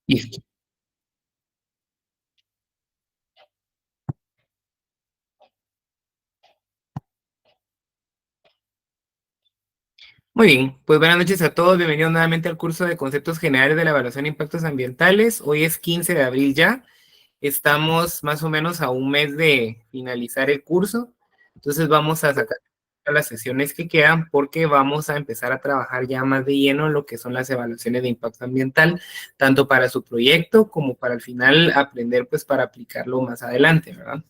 Listo. Muy bien, pues buenas noches a todos. Bienvenidos nuevamente al curso de Conceptos Generales de la Evaluación de Impactos Ambientales. Hoy es 15 de abril ya. Estamos más o menos a un mes de finalizar el curso. Entonces vamos a sacar las sesiones que quedan porque vamos a empezar a trabajar ya más de lleno en lo que son las evaluaciones de impacto ambiental, tanto para su proyecto como para al final aprender pues para aplicarlo más adelante, ¿verdad?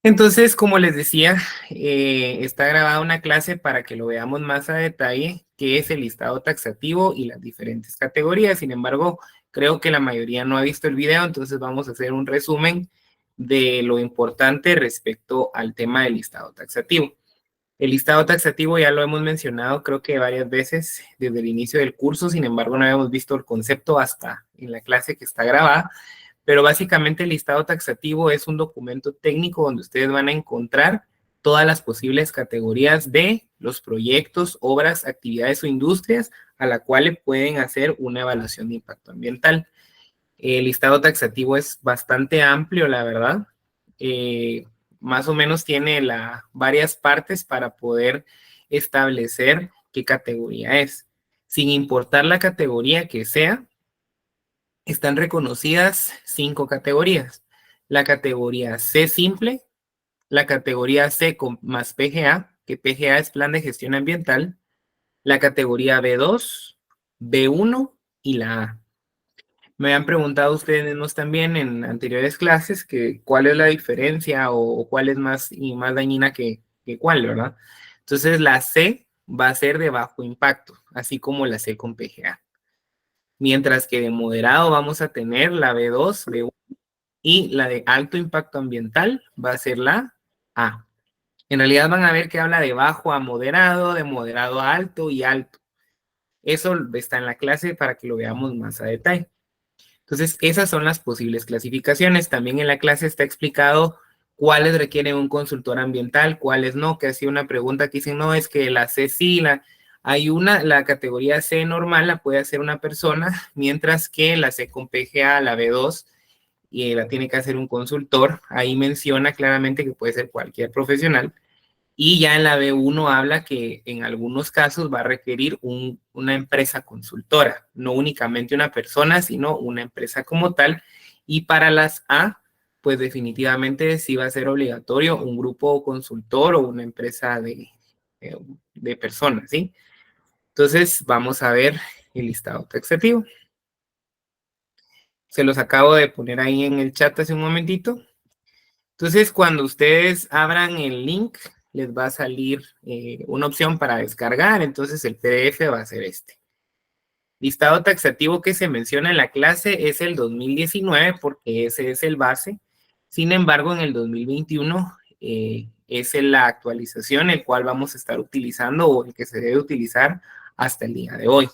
Entonces, como les decía, está grabada una clase para que lo veamos más a detalle, qué es el listado taxativo y las diferentes categorías. Sin embargo, creo que la mayoría no ha visto el video, entonces vamos a hacer un resumen de lo importante respecto al tema del listado taxativo. El listado taxativo ya lo hemos mencionado creo que varias veces desde el inicio del curso, sin embargo no habíamos visto el concepto hasta en la clase que está grabada. Pero básicamente el listado taxativo es un documento técnico donde ustedes van a encontrar todas las posibles categorías de los proyectos, obras, actividades o industrias a la cual pueden hacer una evaluación de impacto ambiental. El listado taxativo es bastante amplio, la verdad. Eh, Más o menos tiene varias partes para poder establecer qué categoría es. Sin importar la categoría que sea, están reconocidas 5 categorías. La categoría C simple, la categoría C más PGA, que PGA es Plan de Gestión Ambiental, la categoría B2, B1 y la A. Me han preguntado ustedes mismos también en anteriores clases que cuál es la diferencia o cuál es más y más dañina que cuál, ¿verdad? Entonces la C va a ser de bajo impacto, así como la C con PGA. Mientras que de moderado vamos a tener la B2, B1 y la de alto impacto ambiental va a ser la A. En realidad van a ver que habla de bajo a moderado, de moderado a alto y alto. Eso está en la clase para que lo veamos más a detalle. Entonces, esas son las posibles clasificaciones. También en la clase está explicado cuáles requieren un consultor ambiental, cuáles no, que ha sido una pregunta que dicen, no, es que la C sí, la categoría C normal la puede hacer una persona, mientras que la C con PGA, la B2, y la tiene que hacer un consultor. Ahí menciona claramente que puede ser cualquier profesional. Y ya en la B1 habla que en algunos casos va a requerir una empresa consultora, no únicamente una persona, sino una empresa como tal. Y para las A, pues definitivamente sí va a ser obligatorio un grupo consultor o una empresa eh, de personas, ¿sí? Entonces vamos a ver el listado taxativo. Se los acabo de poner ahí en el chat hace un momentito. Entonces, cuando ustedes abran el link, les va a salir una opción para descargar. Entonces, el PDF va a ser este. Listado taxativo que se menciona en la clase es el 2019 porque ese es el base. Sin embargo, en el 2021 es la actualización el cual vamos a estar utilizando o el que se debe utilizar hasta el día de hoy.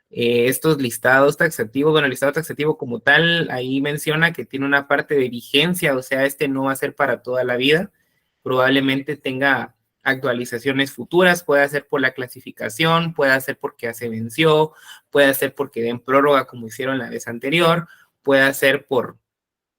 Estos listados taxativos, bueno, el listado taxativo como tal, ahí menciona que tiene una parte de vigencia, o sea, este no va a ser para toda la vida, probablemente tenga actualizaciones futuras, puede ser por la clasificación, puede ser porque ya se venció, puede ser porque den prórroga como hicieron la vez anterior, puede ser por,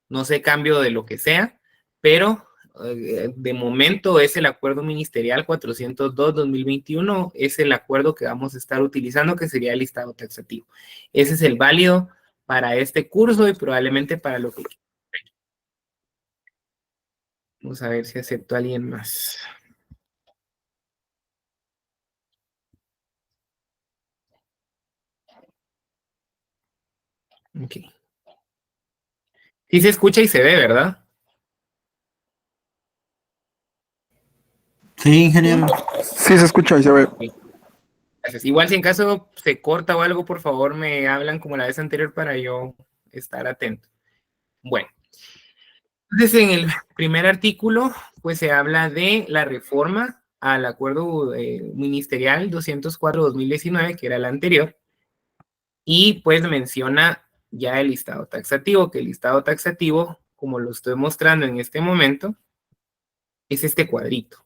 no sé, cambio de lo que sea, pero de momento es el acuerdo ministerial 402-2021, es el acuerdo que vamos a estar utilizando, que sería el listado taxativo. Ese es el válido para este curso y probablemente para lo que... Vamos a ver si acepto a alguien más. Ok. Sí se escucha y se ve, ¿verdad? Sí, ingeniero. Sí, se escucha y se ve. Sí. Gracias. Igual si en caso se corta o algo, por favor me hablan como la vez anterior para yo estar atento. Bueno. Entonces, en el primer artículo, pues se habla de la reforma al acuerdo ministerial 204-2019, que era el anterior, y pues menciona ya el listado taxativo, que el listado taxativo, como lo estoy mostrando en este momento, es este cuadrito.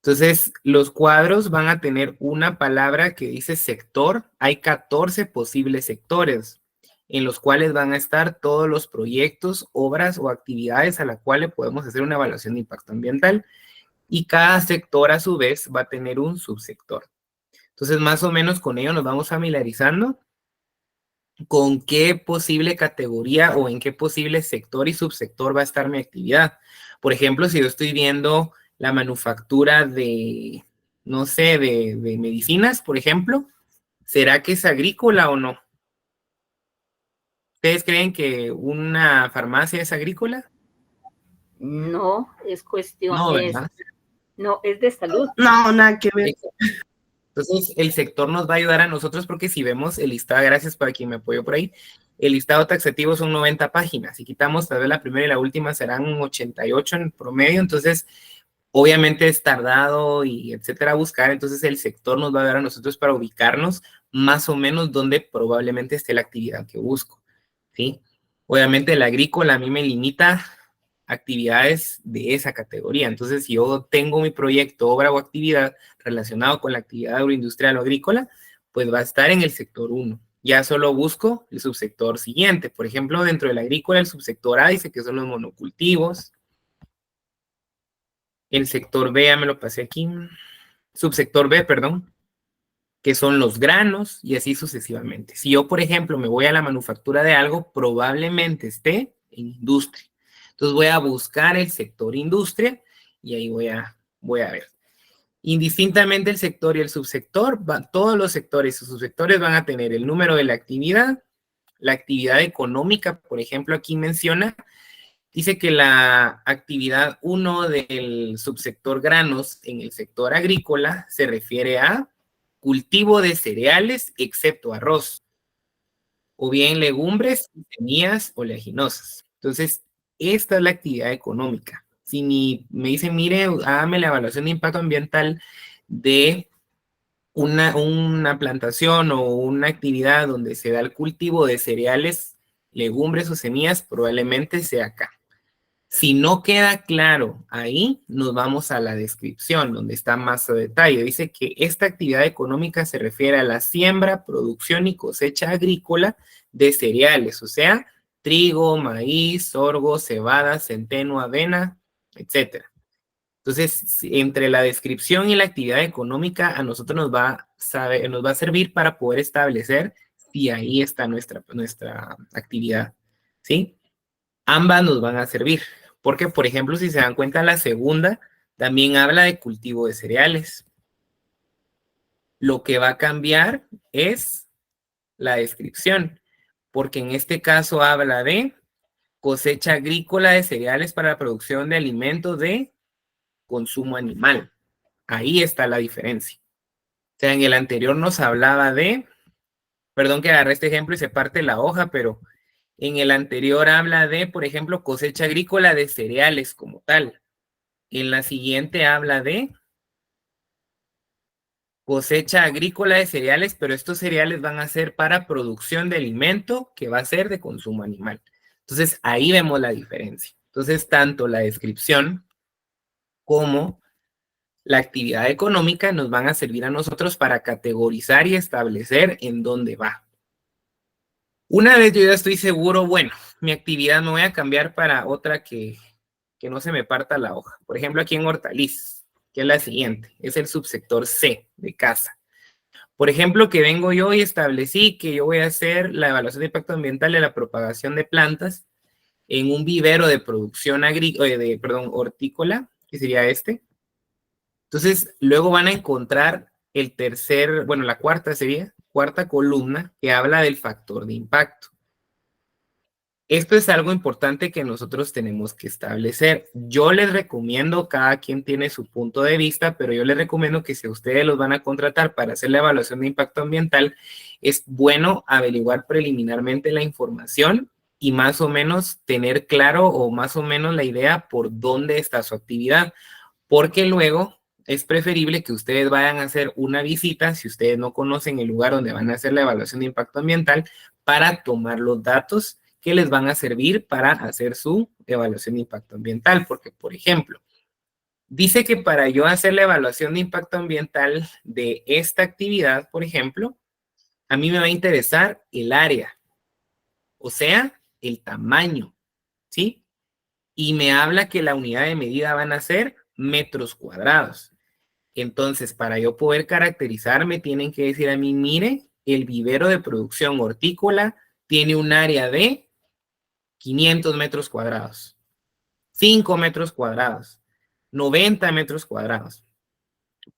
Entonces, los cuadros van a tener una palabra que dice sector. Hay 14 posibles sectores en los cuales van a estar todos los proyectos, obras o actividades a las cuales podemos hacer una evaluación de impacto ambiental. Y cada sector, a su vez, va a tener un subsector. Entonces, más o menos con ello nos vamos familiarizando con qué posible categoría o en qué posible sector y subsector va a estar mi actividad. Por ejemplo, si yo estoy viendo la manufactura de, no sé, de medicinas, por ejemplo, ¿será que es agrícola o no? ¿Ustedes creen que una farmacia es agrícola? No, es cuestión, No, ¿verdad? no, es de salud. No, nada que ver. Entonces, el sector nos va a ayudar a nosotros porque si vemos el listado, gracias para quien me apoyó por ahí, el listado taxativo son 90 páginas. Si quitamos tal vez la primera y la última serán 88 en promedio, entonces obviamente es tardado y etcétera buscar, entonces el sector nos va a dar a nosotros para ubicarnos más o menos donde probablemente esté la actividad que busco, ¿sí? Obviamente el agrícola a mí me limita actividades de esa categoría, entonces si yo tengo mi proyecto, obra o actividad relacionado con la actividad agroindustrial o agrícola, pues va a estar en el sector 1. Ya solo busco el subsector siguiente, por ejemplo, dentro del agrícola el subsector A dice que son los monocultivos, el sector B, ya me lo pasé aquí, subsector B, perdón, que son los granos y así sucesivamente. Si yo, por ejemplo, me voy a la manufactura de algo, probablemente esté en industria. Entonces voy a buscar el sector industria y ahí voy a ver. Indistintamente el sector y el subsector, todos los sectores y subsectores van a tener el número de la actividad económica, por ejemplo, aquí menciona. Dice que la actividad 1 del subsector granos en el sector agrícola se refiere a cultivo de cereales excepto arroz, o bien legumbres, semillas oleaginosas. Entonces, esta es la actividad económica. Si me dicen, mire, hágame la evaluación de impacto ambiental de una plantación o una actividad donde se da el cultivo de cereales, legumbres o semillas, probablemente sea acá. Si no queda claro ahí, nos vamos a la descripción, donde está más a detalle. Dice que esta actividad económica se refiere a la siembra, producción y cosecha agrícola de cereales, o sea, trigo, maíz, sorgo, cebada, centeno, avena, etc. Entonces, entre la descripción y la actividad económica, a nosotros nos va a servir para poder establecer si ahí está nuestra actividad, ¿sí? Ambas nos van a servir. Porque, por ejemplo, si se dan cuenta, la segunda también habla de cultivo de cereales. Lo que va a cambiar es la descripción, porque en este caso habla de cosecha agrícola de cereales para la producción de alimentos de consumo animal. Ahí está la diferencia. O sea, en el anterior nos hablaba de, perdón que agarré este ejemplo y se parte la hoja, pero en el anterior habla de, por ejemplo, cosecha agrícola de cereales como tal. En la siguiente habla de cosecha agrícola de cereales, pero estos cereales van a ser para producción de alimento que va a ser de consumo animal. Entonces, ahí vemos la diferencia. Entonces, tanto la descripción como la actividad económica nos van a servir a nosotros para categorizar y establecer en dónde va. Una vez yo ya estoy seguro, bueno, mi actividad me voy a cambiar para otra que no se me parta la hoja. Por ejemplo, aquí en hortalizas, que es la siguiente, es el subsector C de casa. Por ejemplo, que vengo yo y establecí que yo voy a hacer la evaluación de impacto ambiental de la propagación de plantas en un vivero de producción hortícola, que sería este. Entonces, luego van a encontrar la cuarta columna que habla del factor de impacto. Esto es algo importante que nosotros tenemos que establecer. Yo les recomiendo, cada quien tiene su punto de vista, pero yo les recomiendo que si ustedes los van a contratar para hacer la evaluación de impacto ambiental, es bueno averiguar preliminarmente la información y más o menos tener claro o más o menos la idea por dónde está su actividad, porque luego es preferible que ustedes vayan a hacer una visita, si ustedes no conocen el lugar donde van a hacer la evaluación de impacto ambiental, para tomar los datos que les van a servir para hacer su evaluación de impacto ambiental. Porque, por ejemplo, Dice que para yo hacer la evaluación de impacto ambiental de esta actividad, por ejemplo, a mí me va a interesar el área, o sea, el tamaño, ¿sí? Y me habla que la unidad de medida van a ser metros cuadrados. Entonces, para yo poder caracterizarme, tienen que decir a mí, mire, el vivero de producción hortícola tiene un área de 500 metros cuadrados, 5 metros cuadrados, 90 metros cuadrados.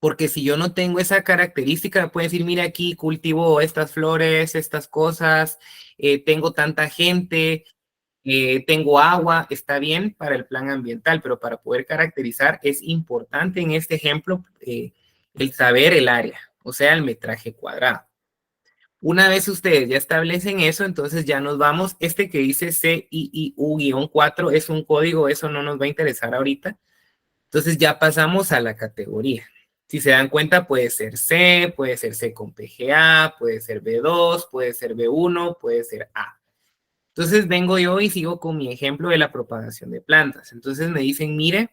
Porque si yo no tengo esa característica, puedo decir, mira, aquí cultivo estas flores, estas cosas, tengo tanta gente, tengo agua, está bien para el plan ambiental, pero para poder caracterizar es importante en este ejemplo el saber el área, o sea, el metraje cuadrado. Una vez ustedes ya establecen eso, entonces ya nos vamos. Este que dice CIIU-4 es un código, eso no nos va a interesar ahorita. Entonces ya pasamos a la categoría. Si se dan cuenta, puede ser C con PGA, puede ser B2, puede ser B1, puede ser A. Entonces vengo yo y sigo con mi ejemplo de la propagación de plantas. Entonces me dicen, mire,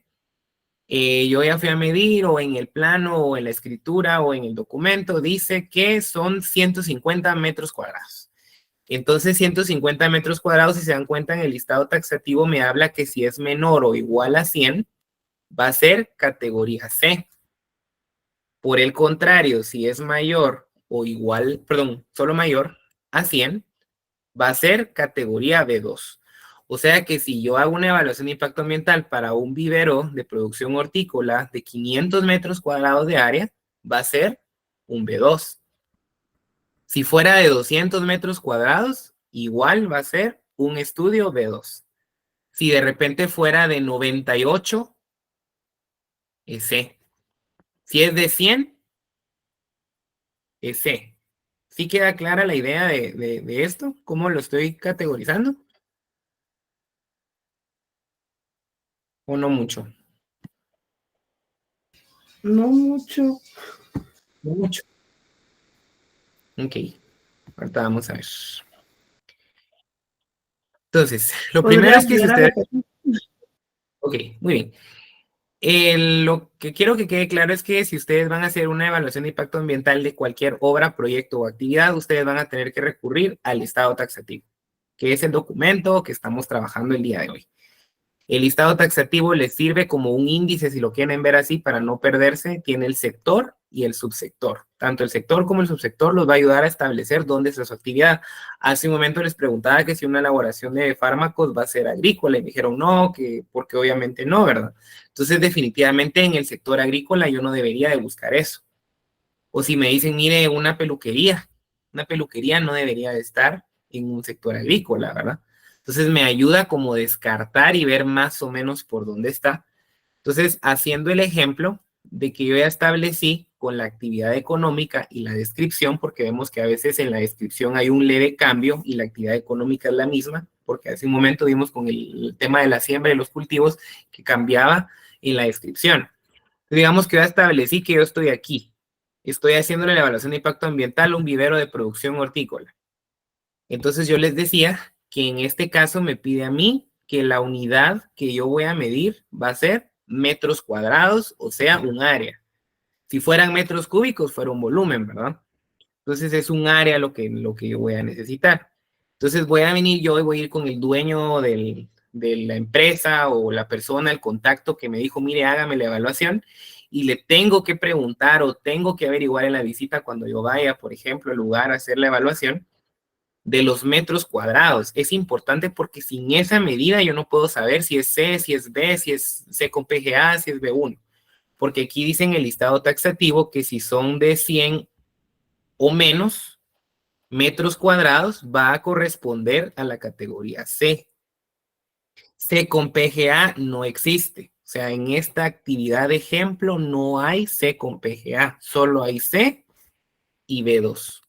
yo ya fui a medir o en el plano o en la escritura o en el documento, dice que son 150 metros cuadrados. Entonces 150 metros cuadrados, si se dan cuenta en el listado taxativo, me habla que si es menor o igual a 100, va a ser categoría C. Por el contrario, si es mayor o igual, perdón, solo mayor a 100, va a ser categoría B2. O sea que si yo hago una evaluación de impacto ambiental para un vivero de producción hortícola de 500 metros cuadrados de área, va a ser un B2. Si fuera de 200 metros cuadrados, igual va a ser un estudio B2. Si de repente fuera de 98, es C. Si es de 100, es C. ¿Sí queda clara la idea de esto? ¿Cómo lo estoy categorizando? ¿O no mucho? No mucho. No mucho. Ok. Ahorita vamos a ver. Entonces, lo primero es que si ustedes... Ok, muy bien. Lo que quiero que quede claro es que si ustedes van a hacer una evaluación de impacto ambiental de cualquier obra, proyecto o actividad, ustedes van a tener que recurrir al listado taxativo, que es el documento que estamos trabajando el día de hoy. El listado taxativo les sirve como un índice, si lo quieren ver así, para no perderse. Tiene el sector y el subsector. Tanto el sector como el subsector los va a ayudar a establecer dónde está su actividad. Hace un momento les preguntaba que si una elaboración de fármacos va a ser agrícola, y me dijeron no, que porque obviamente no, ¿verdad? Entonces, definitivamente en el sector agrícola yo no debería de buscar eso. O si me dicen, mire, una peluquería no debería de estar en un sector agrícola, ¿verdad? Entonces me ayuda como descartar y ver más o menos por dónde está. Entonces, haciendo el ejemplo de que yo ya establecí con la actividad económica y la descripción, porque vemos que a veces en la descripción hay un leve cambio y la actividad económica es la misma, porque hace un momento vimos con el tema de la siembra y los cultivos que cambiaba en la descripción. Digamos que ya establecí que yo estoy aquí. Estoy haciendo la evaluación de impacto ambiental a un vivero de producción hortícola. Entonces yo les decía que en este caso me pide a mí que la unidad que yo voy a medir va a ser metros cuadrados, o sea, un área. Si fueran metros cúbicos, fuera un volumen, ¿verdad? Entonces es un área lo que yo voy a necesitar. Entonces voy a venir yo y voy a ir con el dueño de la empresa o la persona, el contacto que me dijo, mire, hágame la evaluación, y le tengo que preguntar o tengo que averiguar en la visita cuando yo vaya, por ejemplo, al lugar a hacer la evaluación, de los metros cuadrados. Es importante porque sin esa medida yo no puedo saber si es C, si es B, si es C con PGA, si es B1. Porque aquí dice en el listado taxativo que si son de 100 o menos metros cuadrados va a corresponder a la categoría C. C con PGA no existe. O sea, en esta actividad de ejemplo no hay C con PGA, solo hay C y B2.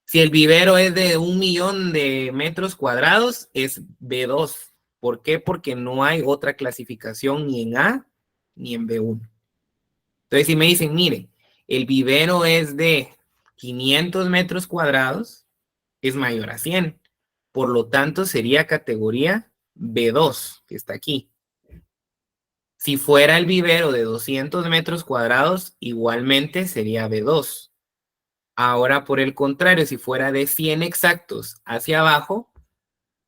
Si el vivero es de 1.000.000 de metros cuadrados, es B2. ¿Por qué? Porque no hay otra clasificación ni en A ni en B1. Entonces, si me dicen, mire, el vivero es de 500 metros cuadrados, es mayor a 100. Por lo tanto, sería categoría B2, que está aquí. Si fuera el vivero de 200 metros cuadrados, igualmente sería B2. Ahora, por el contrario, si fuera de 100 exactos hacia abajo,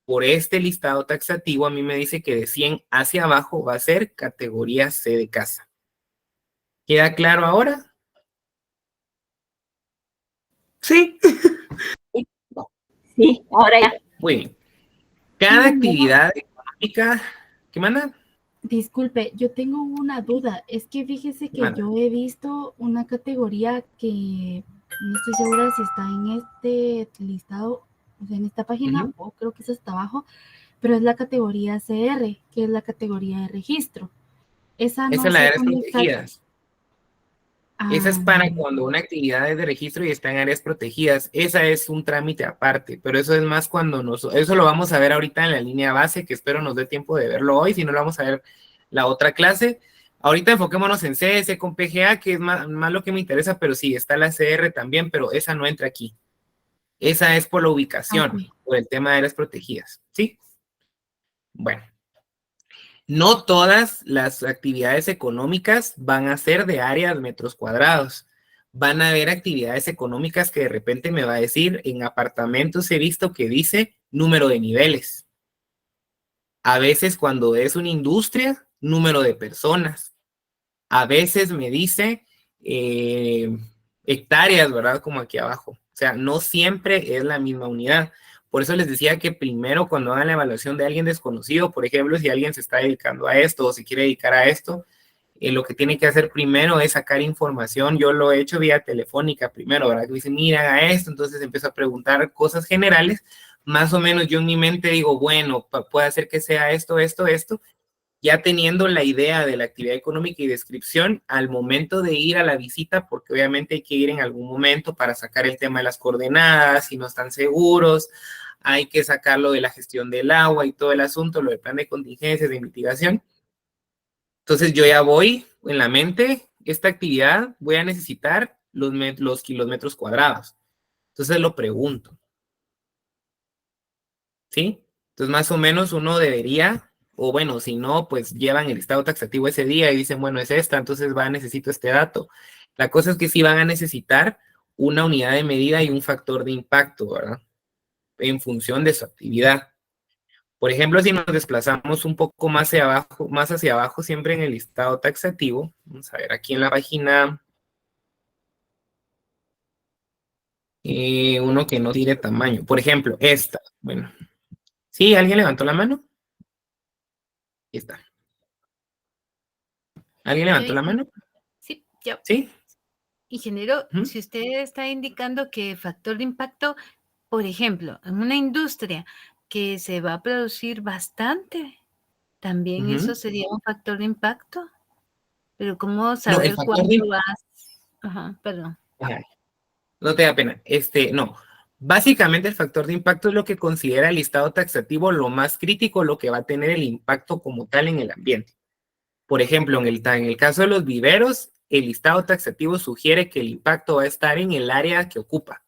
por este listado taxativo, a mí me dice que de 100 hacia abajo va a ser categoría C de casa. ¿Queda claro ahora? Sí. Sí, ahora ya. Muy bien. Cada actividad económica... ¿Qué manda? Disculpe, yo tengo una duda. Es que fíjese que Manda. yo he visto una categoría que no estoy segura si está en este listado, o sea, en esta página, o creo que es hasta abajo, pero es la categoría CR, que es la categoría de registro. Esa Esa no es la de sé áreas dónde está. protegidas. Esa es para cuando una actividad es de registro y está en áreas protegidas. Esa es un trámite aparte, pero eso es más cuando eso lo vamos a ver ahorita en la línea base, que espero nos dé tiempo de verlo hoy, si no lo vamos a ver la otra clase. Ahorita enfoquémonos en CS con PGA, que es más lo que me interesa, pero sí, está la CR también, pero esa no entra aquí. Esa es por la ubicación, por el tema de áreas protegidas, ¿sí? Bueno. No todas las actividades económicas van a ser de áreas metros cuadrados. Van a haber actividades económicas que de repente me va a decir, en apartamentos he visto que dice número de niveles. A veces cuando es una industria, número de personas. A veces me dice hectáreas, ¿verdad? Como aquí abajo. O sea, no siempre es la misma unidad. Por eso les decía que primero cuando hagan la evaluación de alguien desconocido, por ejemplo, si alguien se está dedicando a esto o se quiere dedicar a esto, lo que tiene que hacer primero es sacar información. Yo lo he hecho vía telefónica primero, ¿verdad? Que dice, mira, haga esto, entonces empiezo a preguntar cosas generales. Más o menos yo en mi mente digo, bueno, puede ser que sea esto, esto, esto. Ya teniendo la idea de la actividad económica y descripción, al momento de ir a la visita, porque obviamente hay que ir en algún momento para sacar el tema de las coordenadas, si no están seguros, hay que sacarlo de la gestión del agua y todo el asunto, lo del plan de contingencias, de mitigación. Entonces yo ya voy en la mente, esta actividad voy a necesitar los kilómetros cuadrados. Entonces lo pregunto. ¿Sí? Entonces más o menos uno debería, o bueno, si no, pues llevan el estado taxativo ese día y dicen, bueno, es esta, entonces necesito este dato. La cosa es que sí van a necesitar una unidad de medida y un factor de impacto, ¿verdad? En función de su actividad. Por ejemplo, si nos desplazamos un poco más hacia abajo, siempre en el listado taxativo, vamos a ver aquí en la página, uno que no tiene tamaño. Por ejemplo, esta. Bueno, ¿sí? ¿Alguien levantó la mano? Ahí está. ¿Alguien levantó la mano? Sí, ya. ¿Sí? Ingeniero, si usted está indicando que factor de impacto, por ejemplo, en una industria que se va a producir bastante, ¿también eso sería un factor de impacto? Pero ¿cómo saber cuánto vas? Ajá, perdón. Ajá. No te da pena. No. Básicamente el factor de impacto es lo que considera el listado taxativo lo más crítico, lo que va a tener el impacto como tal en el ambiente. Por ejemplo, en el caso de los viveros, el listado taxativo sugiere que el impacto va a estar en el área que ocupa.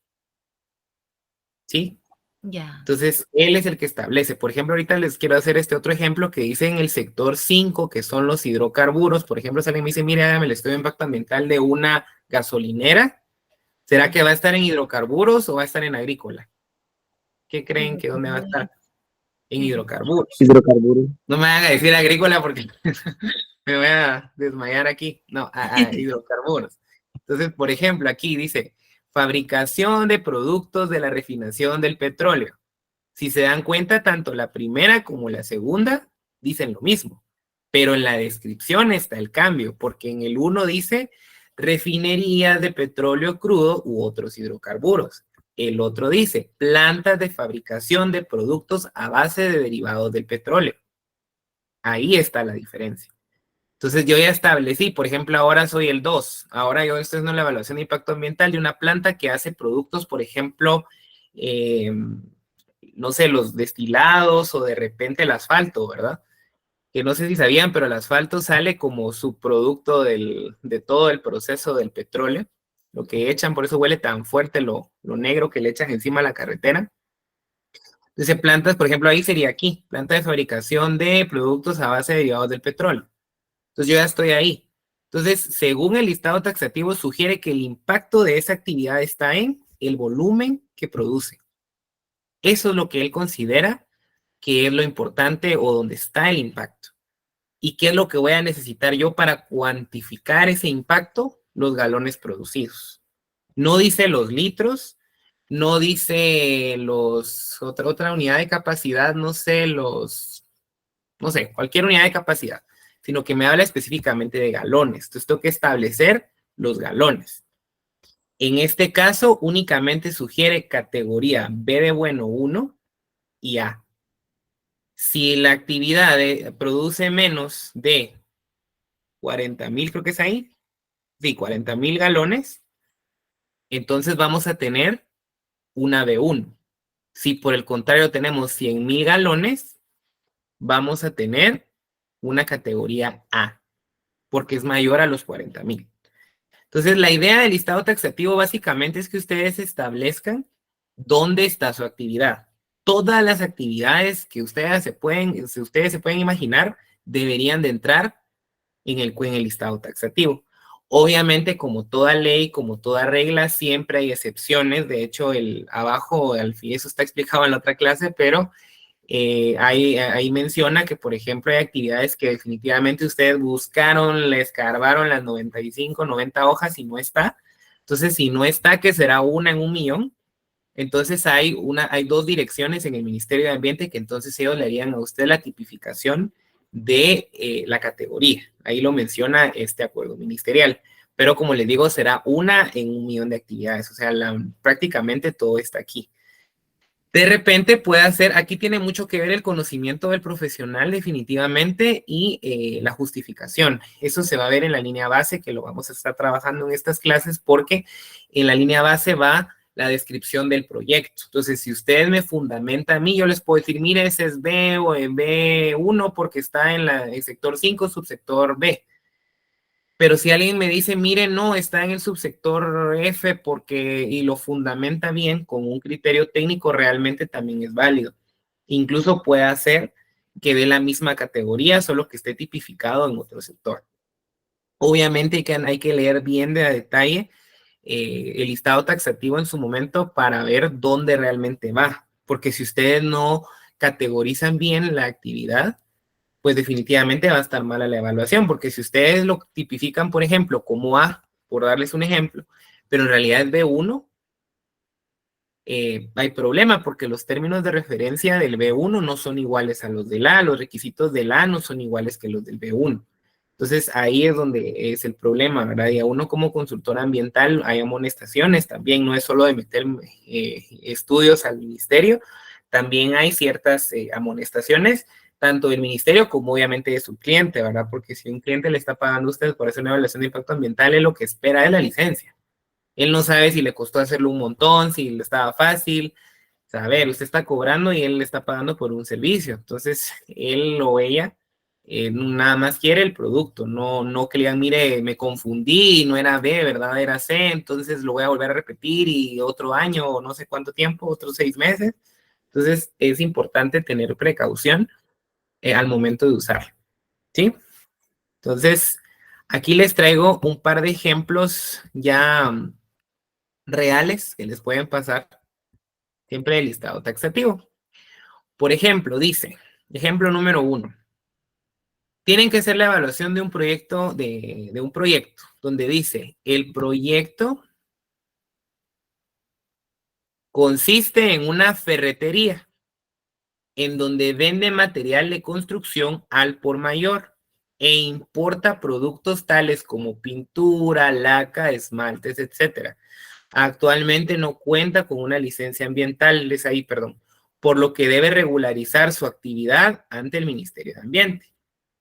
¿Sí? Ya. Entonces, él es el que establece. Por ejemplo, ahorita les quiero hacer este otro ejemplo que dice en el sector 5, que son los hidrocarburos. Por ejemplo, si alguien me dice, mira, hágame el estudio de impacto ambiental de una gasolinera, ¿será que va a estar en hidrocarburos o va a estar en agrícola? ¿Qué creen que dónde va a estar? En hidrocarburos. Hidrocarburos. No me hagan decir agrícola porque me voy a desmayar aquí. No, a hidrocarburos. Entonces, por ejemplo, aquí dice fabricación de productos de la refinación del petróleo. Si se dan cuenta, tanto la primera como la segunda dicen lo mismo, pero en la descripción está el cambio, porque en el uno dice refinerías de petróleo crudo u otros hidrocarburos. El otro dice plantas de fabricación de productos a base de derivados del petróleo. Ahí está la diferencia. Entonces yo ya establecí, por ejemplo, ahora soy el 2. Ahora yo estoy haciendo la evaluación de impacto ambiental de una planta que hace productos, por ejemplo, no sé, los destilados o de repente el asfalto, ¿verdad? Que no sé si sabían, pero el asfalto sale como subproducto de todo el proceso del petróleo. Lo que echan, por eso huele tan fuerte lo negro que le echan encima a la carretera. Entonces, plantas, por ejemplo, ahí sería aquí, planta de fabricación de productos a base de derivados del petróleo. Entonces yo ya estoy ahí. Entonces, según el listado taxativo, sugiere que el impacto de esa actividad está en el volumen que produce. Eso es lo que él considera que es lo importante o donde está el impacto. ¿Y qué es lo que voy a necesitar yo para cuantificar ese impacto? Los galones producidos. No dice los litros, no dice otra unidad de capacidad, no sé, cualquier unidad de capacidad, sino que me habla específicamente de galones. Entonces tengo que establecer los galones. En este caso, únicamente sugiere categoría B de bueno 1 y A. Si la actividad produce menos de 40,000, creo que es ahí, sí, 40,000 galones, entonces vamos a tener una B1. Si por el contrario tenemos 100,000 galones, vamos a tener una categoría A, porque es mayor a los 40,000. Entonces, la idea del listado taxativo básicamente es que ustedes establezcan dónde está su actividad. Todas las actividades que ustedes se pueden imaginar deberían de entrar en el listado taxativo. Obviamente, como toda ley, como toda regla, siempre hay excepciones. De hecho, abajo, al fin, eso está explicado en la otra clase, pero ahí menciona que, por ejemplo, hay actividades que definitivamente ustedes buscaron, le escarbaron las 95, 90 hojas y no está. Entonces, si no está, que será una en 1,000,000, entonces hay 2 direcciones en el Ministerio de Ambiente que entonces ellos le harían a usted la tipificación de la categoría. Ahí lo menciona este acuerdo ministerial. Pero como les digo, será una en 1,000,000 de actividades. O sea, prácticamente todo está aquí. De repente puede ser, aquí tiene mucho que ver el conocimiento del profesional definitivamente y la justificación. Eso se va a ver en la línea base, que lo vamos a estar trabajando en estas clases, porque en la línea base va la descripción del proyecto. Entonces, si ustedes me fundamentan a mí, yo les puedo decir, mire, ese es B o en B1 porque está en el sector 5, subsector B. Pero si alguien me dice, mire, no, está en el subsector F y lo fundamenta bien con un criterio técnico, realmente también es válido. Incluso puede hacer que dé la misma categoría, solo que esté tipificado en otro sector. Obviamente hay que leer bien de a detalle el listado taxativo en su momento para ver dónde realmente va. Porque si ustedes no categorizan bien la actividad, pues definitivamente va a estar mala la evaluación, porque si ustedes lo tipifican, por ejemplo, como A, por darles un ejemplo, pero en realidad es B1, hay problema, porque los términos de referencia del B1 no son iguales a los del A, los requisitos del A no son iguales que los del B1. Entonces, ahí es donde es el problema, ¿verdad? Y a uno como consultor ambiental hay amonestaciones también, no es solo de meter estudios al ministerio, también hay ciertas amonestaciones, tanto del ministerio como obviamente de su cliente, ¿verdad? Porque si un cliente le está pagando a usted por hacer una evaluación de impacto ambiental, es lo que espera de la licencia. Él no sabe si le costó hacerlo un montón, si le estaba fácil. O sea, a ver, usted está cobrando y él le está pagando por un servicio. Entonces, él o ella nada más quiere el producto, no que le digan, mire, me confundí, no era B, ¿verdad? Era C, entonces lo voy a volver a repetir y otro año o no sé cuánto tiempo, otros 6 meses. Entonces, es importante tener precaución al momento de usarlo, ¿sí? Entonces, aquí les traigo un par de ejemplos ya reales que les pueden pasar siempre del listado taxativo. Por ejemplo, dice, ejemplo número 1, tienen que hacer la evaluación de un proyecto, donde dice, el proyecto consiste en una ferretería en donde vende material de construcción al por mayor e importa productos tales como pintura, laca, esmaltes, etc. Actualmente no cuenta con una licencia ambiental, por lo que debe regularizar su actividad ante el Ministerio de Ambiente.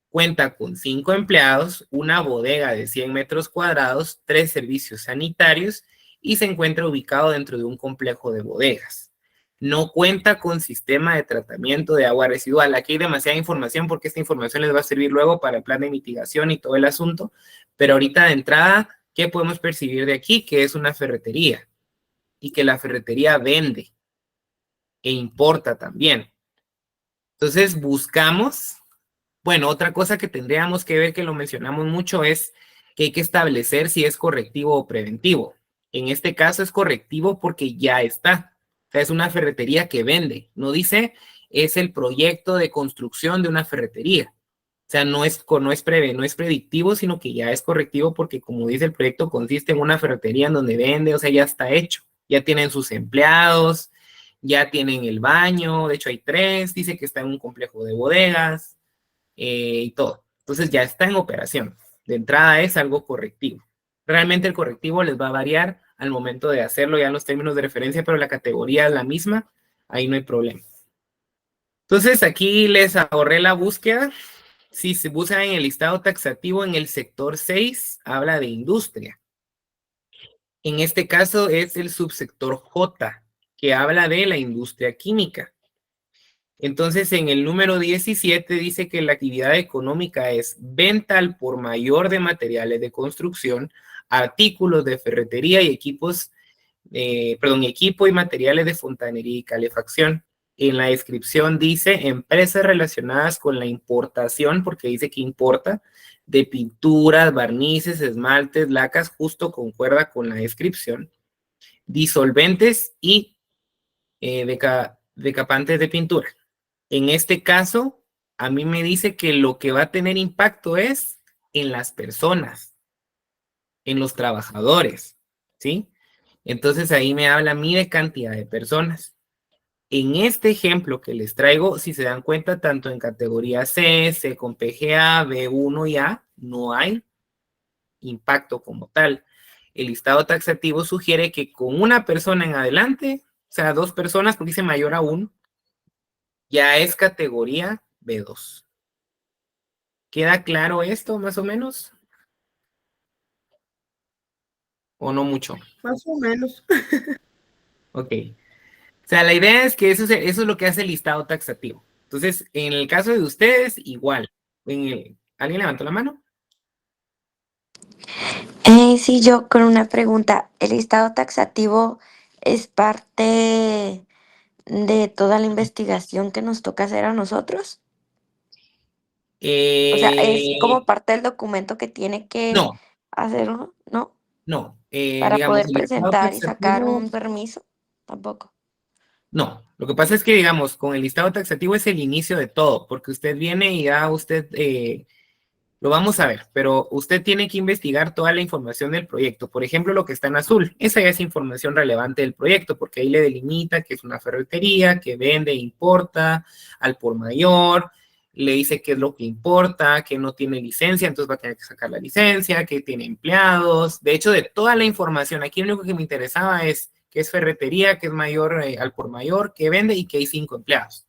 Cuenta con 5 empleados, una bodega de 100 metros cuadrados, 3 servicios sanitarios y se encuentra ubicado dentro de un complejo de bodegas. No cuenta con sistema de tratamiento de agua residual. Aquí hay demasiada información porque esta información les va a servir luego para el plan de mitigación y todo el asunto, pero ahorita de entrada, ¿qué podemos percibir de aquí? Que es una ferretería y que la ferretería vende e importa también. Entonces buscamos Bueno, otra cosa que tendríamos que ver, que lo mencionamos mucho, es que hay que establecer si es correctivo o preventivo. En este caso es correctivo porque ya está. O sea, es una ferretería que vende. No dice, es el proyecto de construcción de una ferretería. O sea, no es predictivo, sino que ya es correctivo porque, como dice el proyecto, consiste en una ferretería en donde vende, o sea, ya está hecho. Ya tienen sus empleados, ya tienen el baño, de hecho hay 3, dice que está en un complejo de bodegas y todo. Entonces ya está en operación. De entrada es algo correctivo. Realmente el correctivo les va a variar al momento de hacerlo ya en los términos de referencia, pero la categoría es la misma, ahí no hay problema. Entonces aquí les ahorré la búsqueda. Si se buscan en el listado taxativo en el sector 6, habla de industria. En este caso es el subsector J, que habla de la industria química. Entonces, en el número 17 dice que la actividad económica es venta al por mayor de materiales de construcción, artículos de ferretería y equipo y materiales de fontanería y calefacción. En la descripción dice empresas relacionadas con la importación, porque dice que importa, de pinturas, barnices, esmaltes, lacas, justo concuerda con la descripción, disolventes y decapantes de pintura. En este caso, a mí me dice que lo que va a tener impacto es en las personas, en los trabajadores, ¿sí? Entonces ahí me habla a mí de cantidad de personas. En este ejemplo que les traigo, si se dan cuenta, tanto en categoría C, C con PGA, B1 y A, no hay impacto como tal. El listado taxativo sugiere que con una persona en adelante, o sea, 2 personas, porque dice mayor a 1, ya es categoría B2. ¿Queda claro esto, más o menos? ¿O no mucho? Más o menos. Ok. O sea, la idea es que eso es lo que hace el listado taxativo. Entonces, en el caso de ustedes, igual. ¿Alguien levantó la mano? Sí, yo con una pregunta. ¿El listado taxativo es parte de toda la investigación que nos toca hacer a nosotros? O sea, ¿es como parte del documento que tiene que No, hacer uno? ¿No? no. Para Digamos, poder el listado presentar y sacar taxativo, un permiso. Tampoco. no. Lo que pasa es que, digamos, con el listado taxativo es el inicio de todo, porque usted viene y ya usted lo vamos a ver, pero usted tiene que investigar toda la información del proyecto. Por ejemplo, lo que está en azul, esa ya es información relevante del proyecto, porque ahí le delimita que es una ferretería, que vende, importa al por mayor, le dice qué es lo que importa, que no tiene licencia, entonces va a tener que sacar la licencia, que tiene empleados. De hecho, de toda la información, aquí lo único que me interesaba es que es ferretería, que es mayor al por mayor, que vende y que hay 5 empleados.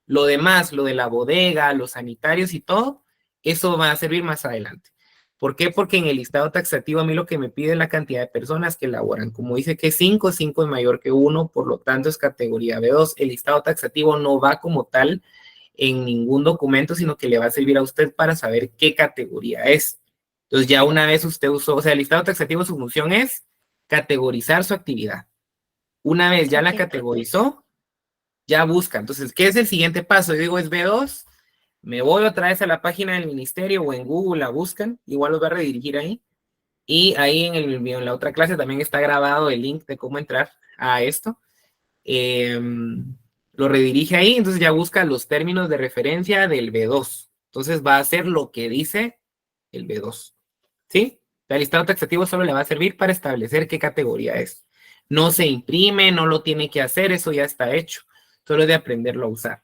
Lo demás, lo de la bodega, los sanitarios y todo, eso va a servir más adelante. ¿Por qué? Porque en el listado taxativo a mí lo que me pide es la cantidad de personas que laboran. Como dice que 5, 5 es mayor que 1, por lo tanto es categoría B2. El listado taxativo no va como tal en ningún documento, sino que le va a servir a usted para saber qué categoría es. Entonces ya una vez usted usó, o sea, el listado taxativo, su función es categorizar su actividad. Una vez ya la categorizó, ya busca. Entonces, ¿qué es el siguiente paso? Yo digo, es B2, me voy otra vez a la página del ministerio o en Google la buscan, igual los va a redirigir ahí. Y ahí en la otra clase también está grabado el link de cómo entrar a esto. Lo redirige ahí, entonces ya busca los términos de referencia del B2. Entonces va a hacer lo que dice el B2. ¿Sí? El listado taxativo solo le va a servir para establecer qué categoría es. No se imprime, no lo tiene que hacer, eso ya está hecho. Solo es de aprenderlo a usar.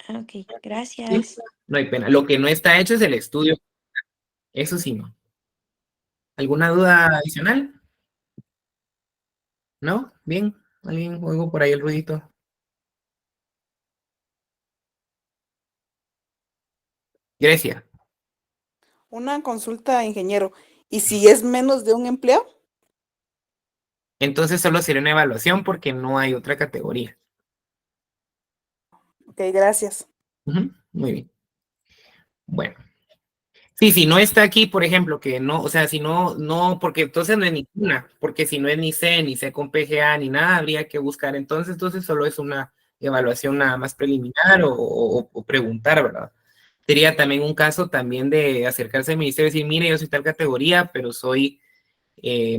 Ok, gracias. ¿Sí? No hay pena. Lo que no está hecho es el estudio. Eso sí, no. ¿Alguna duda adicional? ¿No? Bien. ¿Alguien oigo por ahí el ruidito? Grecia. Una consulta, ingeniero. ¿Y si es menos de un empleado? Entonces solo sería una evaluación porque no hay otra categoría. Ok, gracias. Muy bien. Bueno. Sí, si no está aquí, por ejemplo, que no, o sea, si no, porque entonces no es ninguna, porque si no es ni C con PGA, ni nada, habría que buscar. Entonces solo es una evaluación nada más preliminar o preguntar, ¿verdad? Sería también un caso también de acercarse al ministerio y decir, mire, yo soy tal categoría, pero soy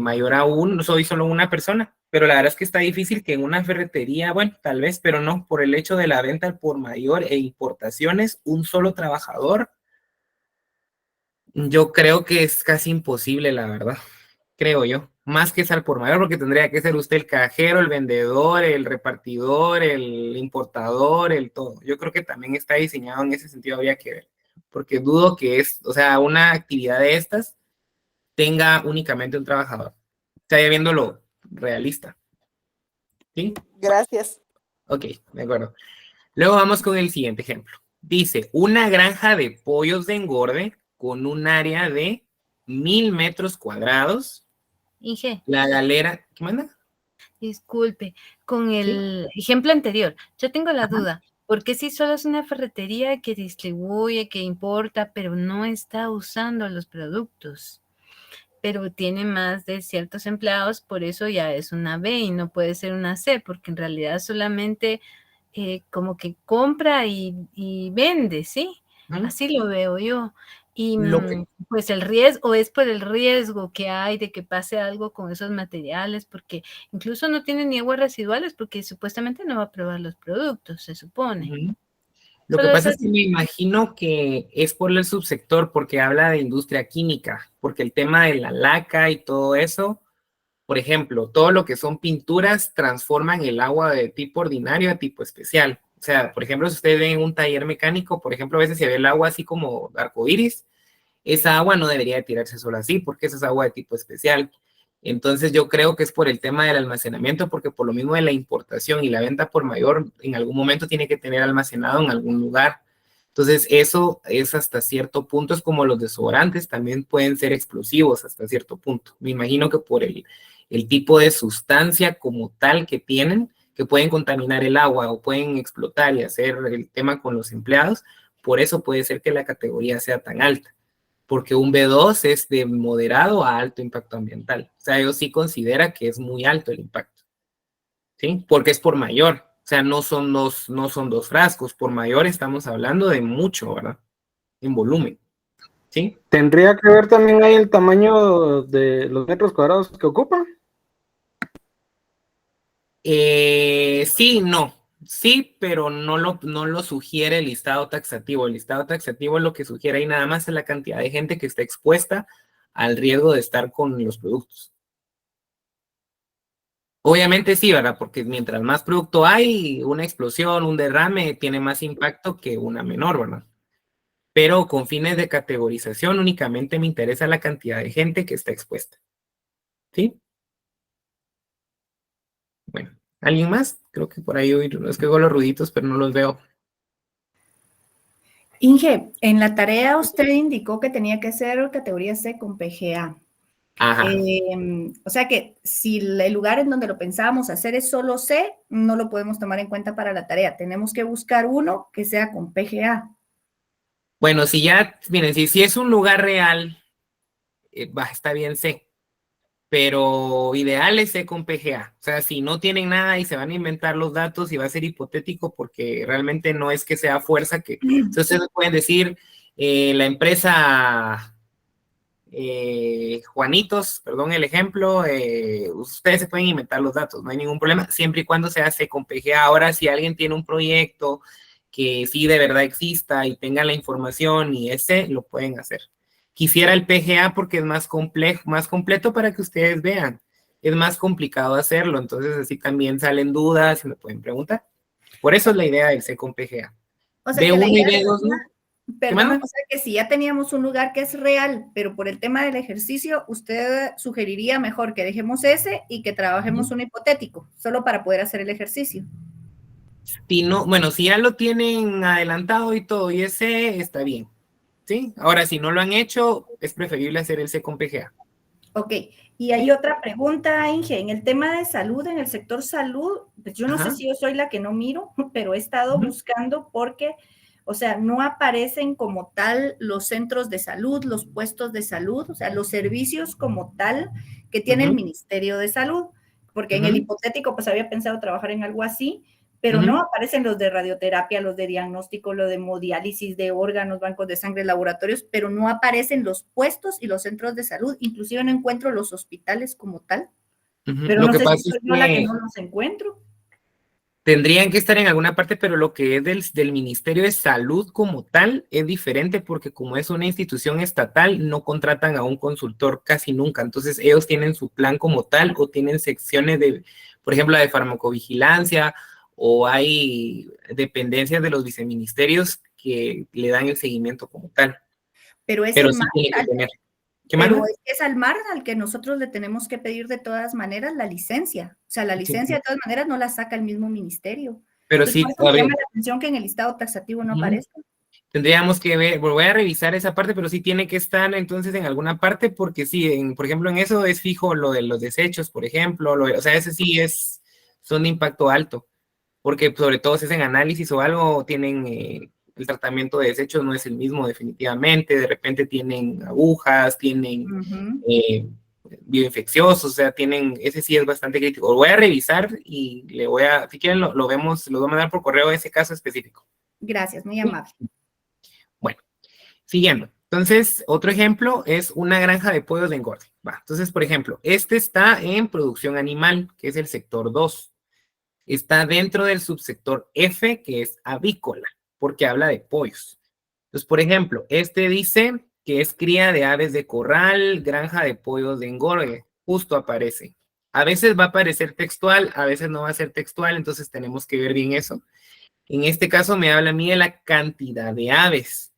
mayor aún, soy solo una persona. Pero la verdad es que está difícil que en una ferretería, bueno, tal vez, pero no, por el hecho de la venta al por mayor e importaciones, un solo trabajador, yo creo que es casi imposible, la verdad, creo yo. Más que es al por mayor, porque tendría que ser usted el cajero, el vendedor, el repartidor, el importador, el todo. Yo creo que también está diseñado en ese sentido, habría que ver. Porque dudo que es, o sea, una actividad de estas tenga únicamente un trabajador. O sea, ya viéndolo realista. ¿Sí? Gracias. Ok, de acuerdo. Luego vamos con el siguiente ejemplo. Dice, una granja de pollos de engorde con un área de 1000 metros cuadrados. Inge, La galera, ¿qué manda? disculpe, con el ejemplo anterior, yo tengo la duda, porque si solo es una ferretería que distribuye, que importa, pero no está usando los productos, pero tiene más de ciertos empleados, por eso ya es una B y no puede ser una C, porque en realidad solamente como que compra y vende, ¿sí? Así lo veo yo. Y pues el riesgo es por el riesgo que hay de que pase algo con esos materiales, porque incluso no tiene ni aguas residuales, porque supuestamente no va a probar los productos, se supone. Lo que pasa es que me imagino que es por el subsector, porque habla de industria química, porque el tema de la laca y todo eso, por ejemplo, todo lo que son pinturas transforman el agua de tipo ordinario a tipo especial. O sea, por ejemplo, si ustedes ven en un taller mecánico, por ejemplo, a veces se ve el agua así como arcoíris, esa agua no debería de tirarse solo así, porque esa es agua de tipo especial. Entonces yo creo que es por el tema del almacenamiento, porque por lo mismo de la importación y la venta por mayor, en algún momento tiene que tener almacenado en algún lugar. Entonces eso es hasta cierto punto, es como los desodorantes, también pueden ser explosivos hasta cierto punto. Me imagino que por el tipo de sustancia como tal que tienen, que pueden contaminar el agua o pueden explotar y hacer el tema con los empleados, por eso puede ser que la categoría sea tan alta, porque un B2 es de moderado a alto impacto ambiental. O sea, ellos sí considera que es muy alto el impacto, ¿sí? Porque es por mayor. O sea, no son dos frascos. Por mayor estamos hablando de mucho, ¿verdad? En volumen, ¿sí? ¿Tendría que ver también ahí el tamaño de los metros cuadrados que ocupa? Sí, no. Sí, pero no lo sugiere el listado taxativo. El listado taxativo lo que sugiere ahí nada más es la cantidad de gente que está expuesta al riesgo de estar con los productos. Obviamente sí, ¿verdad? Porque mientras más producto hay, una explosión, un derrame tiene más impacto que una menor, ¿verdad? Pero con fines de categorización únicamente me interesa la cantidad de gente que está expuesta. ¿Sí? Bueno, ¿alguien más? Creo que por ahí es que oigo los ruiditos, pero no los veo. Inge, en la tarea usted indicó que tenía que ser categoría C con PGA. Ajá. O sea que si el lugar en donde lo pensábamos hacer es solo C, no lo podemos tomar en cuenta para la tarea. Tenemos que buscar uno que sea con PGA. Bueno, si ya, miren, si es un lugar real, está bien C, pero ideal es C con PGA. O sea, si no tienen nada y se van a inventar los datos y va a ser hipotético porque realmente no es que sea fuerza que... Entonces ustedes pueden decir, la empresa... Juanitos, perdón el ejemplo, ustedes se pueden inventar los datos, no hay ningún problema, siempre y cuando se hace con PGA. Ahora, si alguien tiene un proyecto que sí de verdad exista y tenga la información y ese, lo pueden hacer. Quisiera el PGA porque es más complejo, más completo para que ustedes vean. Es más complicado hacerlo, entonces así también salen dudas y me pueden preguntar. Por eso es la idea del C con PGA. O sea, B1 y B2, ¿no? Perdón, o sea que si ya teníamos un lugar que es real, pero por el tema del ejercicio, usted sugeriría mejor que dejemos ese y que trabajemos un hipotético, solo para poder hacer el ejercicio. Si no, bueno, si ya lo tienen adelantado y todo, y ese está bien, ¿sí? Ahora, si no lo han hecho, es preferible hacer el C con PGA. Ok, y hay otra pregunta, Inge, en el tema de salud, en el sector salud, pues yo no sé si yo soy la que no miro, pero he estado buscando porque... O sea, no aparecen como tal los centros de salud, los puestos de salud, o sea, los servicios como tal que tiene el Ministerio de Salud, porque en el hipotético pues había pensado trabajar en algo así, pero no aparecen los de radioterapia, los de diagnóstico, lo de hemodiálisis de órganos, bancos de sangre, laboratorios, pero no aparecen los puestos y los centros de salud, inclusive no encuentro los hospitales como tal, pero Lo no que sé pasa si soy es yo la que que no los encuentro. tendrían que estar en alguna parte, pero lo que es del Ministerio de Salud como tal es diferente porque como es una institución estatal, no contratan a un consultor casi nunca. Entonces ellos tienen su plan como tal o tienen secciones de, por ejemplo, la de farmacovigilancia o hay dependencias de los viceministerios que le dan el seguimiento como tal. Pero es Pero el sí tiene que MAR, tener. ¿Qué pero más? es al MAR al que nosotros le tenemos que pedir de todas maneras la licencia. O sea, la licencia de todas maneras no la saca el mismo ministerio. Pero Entonces, sí, por eso a me ver, llama la atención que en el listado taxativo no aparezca. tendríamos que ver, voy a revisar esa parte, pero sí tiene que estar entonces en alguna parte, porque sí, por ejemplo, en eso es fijo lo de los desechos, por ejemplo, o sea, ese sí son de impacto alto, porque sobre todo si hacen análisis o algo, tienen, el tratamiento de desechos no es el mismo definitivamente, de repente tienen agujas, tienen bioinfecciosos, o sea, ese sí es bastante crítico. Lo voy a revisar y si quieren lo vemos, lo voy a mandar por correo ese caso específico. Gracias, muy amable. Bueno, siguiendo. Entonces, otro ejemplo es una granja de pollos de engorde. Entonces, por ejemplo, este está en producción animal, que es el sector 2. Está dentro del subsector F, que es avícola, porque habla de pollos. Entonces, por ejemplo, este dice que es cría de aves de corral, granja de pollos de engorde. Justo aparece. A veces va a aparecer textual, a veces no va a ser textual, entonces tenemos que ver bien eso. En este caso me habla a mí de la cantidad de aves.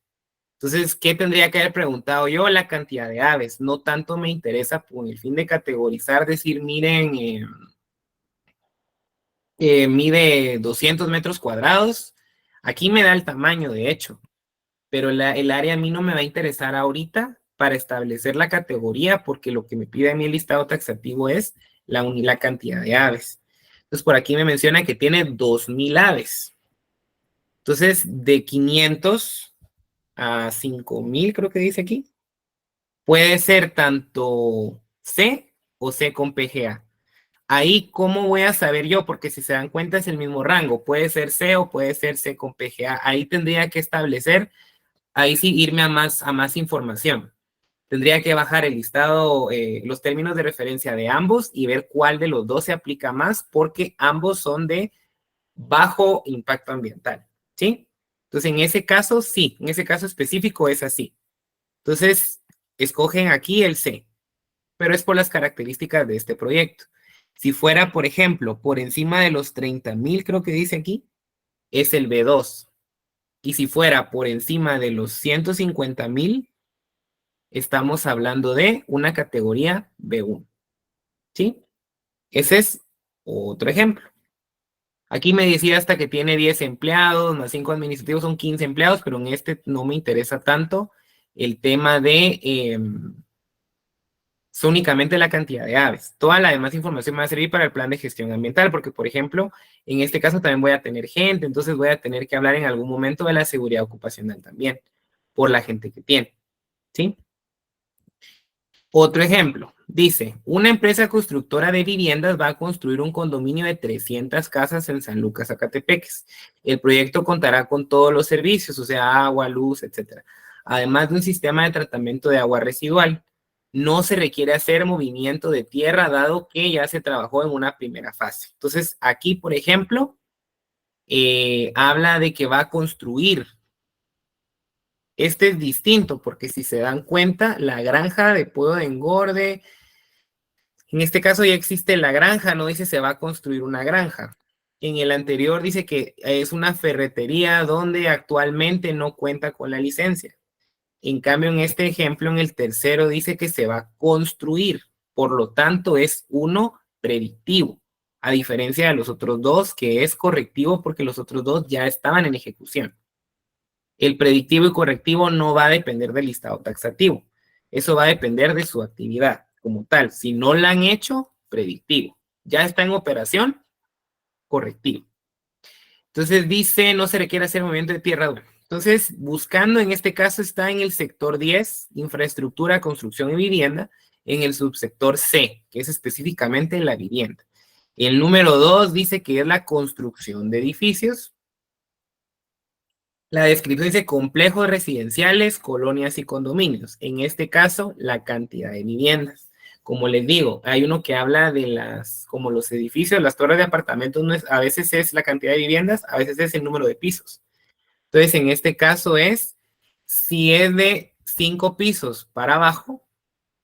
Entonces, ¿qué tendría que haber preguntado yo? La cantidad de aves. No tanto me interesa con el fin de categorizar, decir, miren, mide 200 metros cuadrados. Aquí me da el tamaño, de hecho, pero el área a mí no me va a interesar ahorita para establecer la categoría, porque lo que me pide a mí el listado taxativo es la cantidad de aves. Entonces, por aquí me menciona que tiene 2,000 aves. Entonces, de 500 a 5,000, creo que dice aquí. Puede ser tanto C o C con PGA. Ahí, ¿cómo voy a saber yo? Porque si se dan cuenta es el mismo rango. Puede ser C o puede ser C con PGA. Ahí tendría que establecer, ahí sí irme a más información. Tendría que bajar el listado, los términos de referencia de ambos y ver cuál de los dos se aplica más, porque ambos son de bajo impacto ambiental, ¿sí? Entonces, en ese caso, sí, en ese caso específico es así. Entonces, escogen aquí el C, pero es por las características de este proyecto. Si fuera, por ejemplo, por encima de los 30,000, creo que dice aquí, es el B2. Y si fuera por encima de los 150,000, estamos hablando de una categoría B1. ¿Sí? Ese es otro ejemplo. Aquí me decía hasta que tiene 10 empleados, más 5 administrativos, son 15 empleados, pero en este no me interesa tanto el tema de es únicamente la cantidad de aves. Toda la demás información me va a servir para el plan de gestión ambiental, porque, por ejemplo, en este caso también voy a tener gente, entonces voy a tener que hablar en algún momento de la seguridad ocupacional también, por la gente que tiene, ¿sí? Otro ejemplo, dice, una empresa constructora de viviendas va a construir un condominio de 300 casas en San Lucas, Zacatepeques. El proyecto contará con todos los servicios, o sea, agua, luz, etcétera, además de un sistema de tratamiento de agua residual. No se requiere hacer movimiento de tierra, dado que ya se trabajó en una primera fase. Entonces, aquí, por ejemplo, habla de que va a construir. Este es distinto, porque si se dan cuenta, la granja de pollo de engorde, en este caso ya existe la granja, no dice se va a construir una granja. En el anterior dice que es una ferretería donde actualmente no cuenta con la licencia. En cambio, en este ejemplo, en el tercero, dice que se va a construir. Por lo tanto, es uno predictivo, a diferencia de los otros dos, que es correctivo porque los otros dos ya estaban en ejecución. El predictivo y correctivo no va a depender del listado taxativo. Eso va a depender de su actividad como tal. Si no la han hecho, predictivo. Ya está en operación, correctivo. Entonces dice, no se requiere hacer movimiento de tierra dura. Entonces, buscando en este caso está en el sector 10, infraestructura, construcción y vivienda, en el subsector C, que es específicamente la vivienda. El número 2 dice que es la construcción de edificios. La descripción dice complejos residenciales, colonias y condominios. En este caso, la cantidad de viviendas. Como les digo, hay uno que habla de como los edificios, las torres de apartamentos, a veces es la cantidad de viviendas, a veces es el número de pisos. Entonces, en este caso si es de 5 pisos para abajo,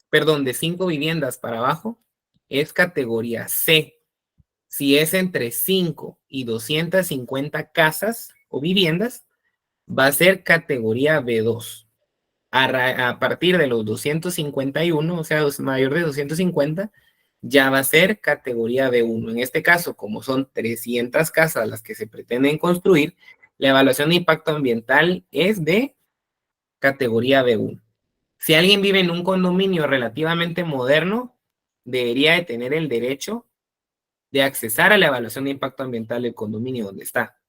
perdón, de 5 viviendas para abajo, es categoría C. Si es entre 5 y 250 casas o viviendas, va a ser categoría B2. A partir de los 251, o sea, mayor de 250, ya va a ser categoría B1. En este caso, como son 300 casas las que se pretenden construir, la evaluación de impacto ambiental es de categoría B1. Si alguien vive en un condominio relativamente moderno, debería de tener el derecho de accesar a la evaluación de impacto ambiental del condominio donde está,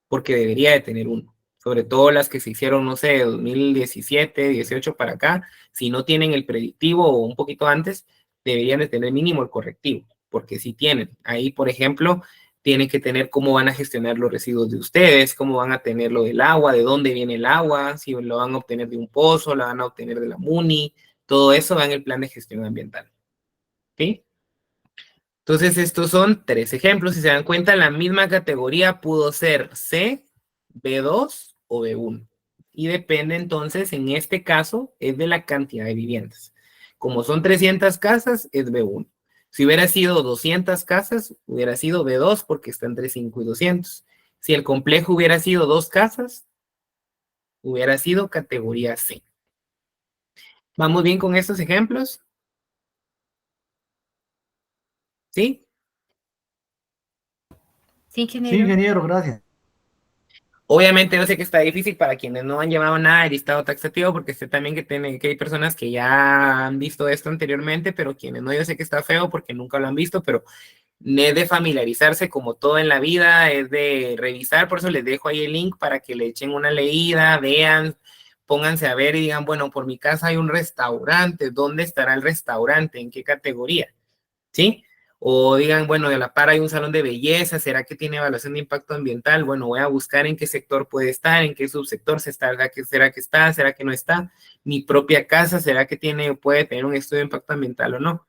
porque debería de tener uno. Sobre todo las que se hicieron, no sé, de 2017, 18 para acá, si no tienen el predictivo o un poquito antes, deberían de tener mínimo el correctivo, porque si tienen. Ahí, por ejemplo, tienen que tener cómo van a gestionar los residuos de ustedes, cómo van a tener lo del agua, de dónde viene el agua, si lo van a obtener de un pozo, lo van a obtener de la MUNI, todo eso va en el plan de gestión ambiental. ¿Sí? Entonces, estos son 3 ejemplos. Si se dan cuenta, la misma categoría pudo ser C, B2 o B1. Y depende entonces, en este caso, es de la cantidad de viviendas. Como son 300 casas, es B1. Si hubiera sido 200 casas, hubiera sido B2 porque está entre 5 y 200. Si el complejo hubiera sido 2 casas, hubiera sido categoría C. ¿Vamos bien con estos ejemplos? ¿Sí? Sí, ingeniero. Sí, ingeniero, gracias. Obviamente yo sé que está difícil para quienes no han llevado nada de listado taxativo, porque sé también que hay personas que ya han visto esto anteriormente, pero quienes no, yo sé que está feo porque nunca lo han visto, pero es de familiarizarse como todo en la vida, es de revisar, por eso les dejo ahí el link para que le echen una leída, vean, pónganse a ver y digan, bueno, por mi casa hay un restaurante, ¿dónde estará el restaurante? ¿En qué categoría? ¿Sí? O digan, bueno, de la par hay un salón de belleza, ¿será que tiene evaluación de impacto ambiental? Bueno, voy a buscar en qué sector puede estar, en qué subsector será que está, será que no está. Mi propia casa, ¿será que puede tener un estudio de impacto ambiental o no?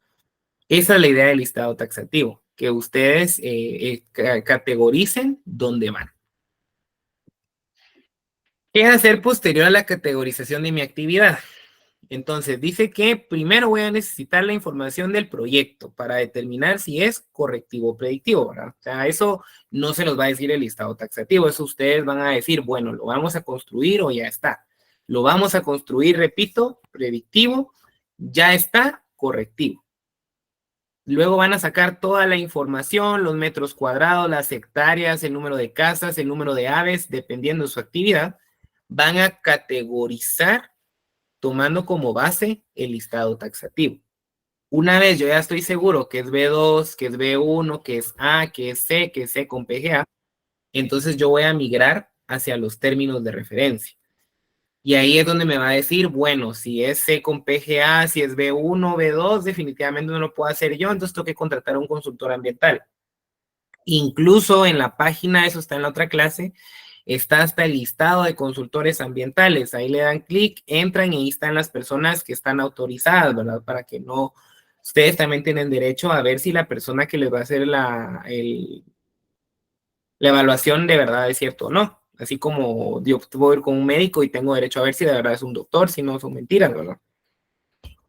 Esa es la idea del listado taxativo, que ustedes categoricen dónde van. ¿Qué hacer posterior a la categorización de mi actividad? Entonces, dice que primero voy a necesitar la información del proyecto para determinar si es correctivo o predictivo, ¿verdad? O sea, eso no se los va a decir el listado taxativo, eso ustedes van a decir, bueno, lo vamos a construir o ya está. Lo vamos a construir, repito, predictivo, ya está, correctivo. Luego van a sacar toda la información, los metros cuadrados, las hectáreas, el número de casas, el número de aves, dependiendo de su actividad. Van a categorizar tomando como base el listado taxativo. Una vez yo ya estoy seguro que es B2, que es B1, que es A, que es C con PGA, entonces yo voy a migrar hacia los términos de referencia. Y ahí es donde me va a decir, bueno, si es C con PGA, si es B1, B2, definitivamente no lo puedo hacer yo, entonces tengo que contratar a un consultor ambiental. Incluso en la página, eso está en la otra clase, está hasta el listado de consultores ambientales. Ahí le dan clic, entran y ahí están las personas que están autorizadas, ¿verdad? Para que no, ustedes también tienen derecho a ver si la persona que les va a hacer la evaluación de verdad es cierto o no. Así como yo voy a ir con un médico y tengo derecho a ver si de verdad es un doctor, si no son mentiras, ¿verdad?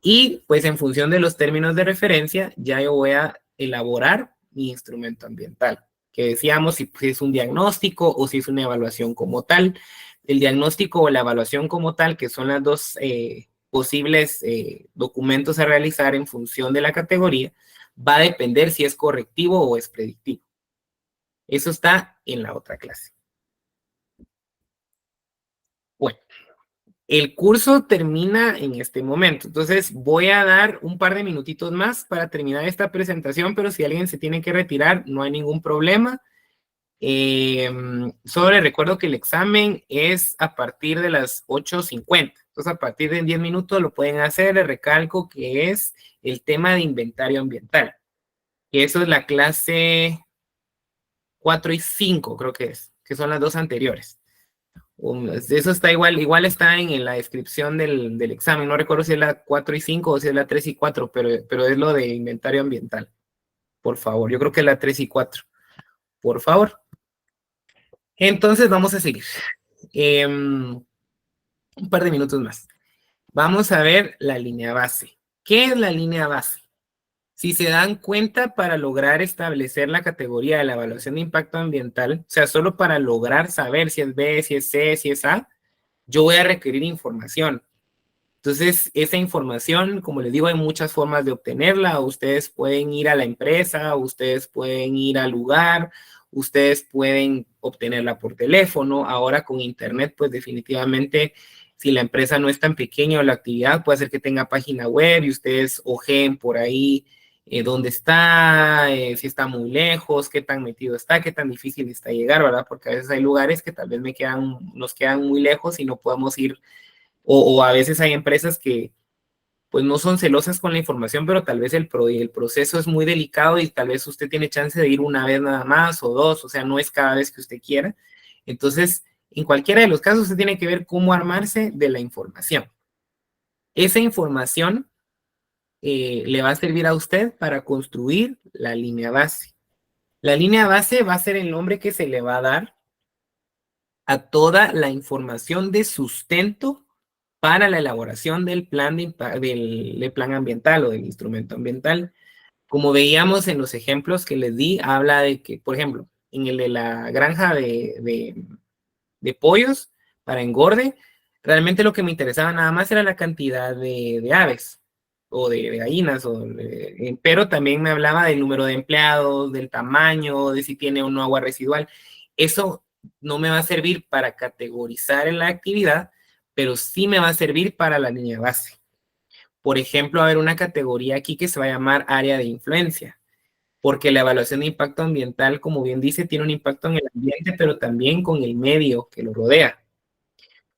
Y pues en función de los términos de referencia, ya yo voy a elaborar mi instrumento ambiental, que decíamos si es un diagnóstico o si es una evaluación como tal. El diagnóstico o la evaluación como tal, que son las dos posibles documentos a realizar en función de la categoría, va a depender si es correctivo o es predictivo. Eso está en la otra clase. Bueno, el curso termina en este momento, entonces voy a dar un par de minutitos más para terminar esta presentación, pero si alguien se tiene que retirar, no hay ningún problema. Solo les recuerdo que el examen es a partir de las 8:50, entonces a partir de 10 minutos lo pueden hacer. Les recalco que es el tema de inventario ambiental. que eso es la clase 4 y 5, creo que es, que son las dos anteriores. Eso está igual está en la descripción del examen. No recuerdo si es la 4 y 5 o si es la 3 y 4, pero es lo de inventario ambiental. Por favor, yo creo que es la 3 y 4. Por favor. Entonces vamos a seguir. Un par de minutos más. Vamos a ver la línea base. ¿Qué es la línea base? Si se dan cuenta, para lograr establecer la categoría de la evaluación de impacto ambiental, o sea, solo para lograr saber si es B, si es C, si es A, yo voy a requerir información. Entonces, esa información, como les digo, hay muchas formas de obtenerla. Ustedes pueden ir a la empresa, ustedes pueden ir al lugar, ustedes pueden obtenerla por teléfono. Ahora con internet, pues definitivamente, si la empresa no es tan pequeña o la actividad, puede ser que tenga página web y ustedes ojeen por ahí dónde está, si está muy lejos, qué tan metido está, qué tan difícil está llegar, ¿verdad? Porque a veces hay lugares que tal vez nos quedan muy lejos y no podemos ir, o a veces hay empresas que pues no son celosas con la información, pero tal vez el proceso es muy delicado y tal vez usted tiene chance de ir una vez nada más o dos, o sea, no es cada vez que usted quiera. Entonces, en cualquiera de los casos, usted tiene que ver cómo armarse de la información. Esa información le va a servir a usted para construir la línea base. La línea base va a ser el nombre que se le va a dar a toda la información de sustento para la elaboración del plan, del plan ambiental o del instrumento ambiental. Como veíamos en los ejemplos que les di, habla de que, por ejemplo, en el de la granja de pollos para engorde, realmente lo que me interesaba nada más era la cantidad de aves o de gallinas, pero también me hablaba del número de empleados, del tamaño, de si tiene o no agua residual. Eso no me va a servir para categorizar en la actividad, pero sí me va a servir para la línea base. Por ejemplo, va a haber una categoría aquí que se va a llamar área de influencia, porque la evaluación de impacto ambiental, como bien dice, tiene un impacto en el ambiente, pero también con el medio que lo rodea.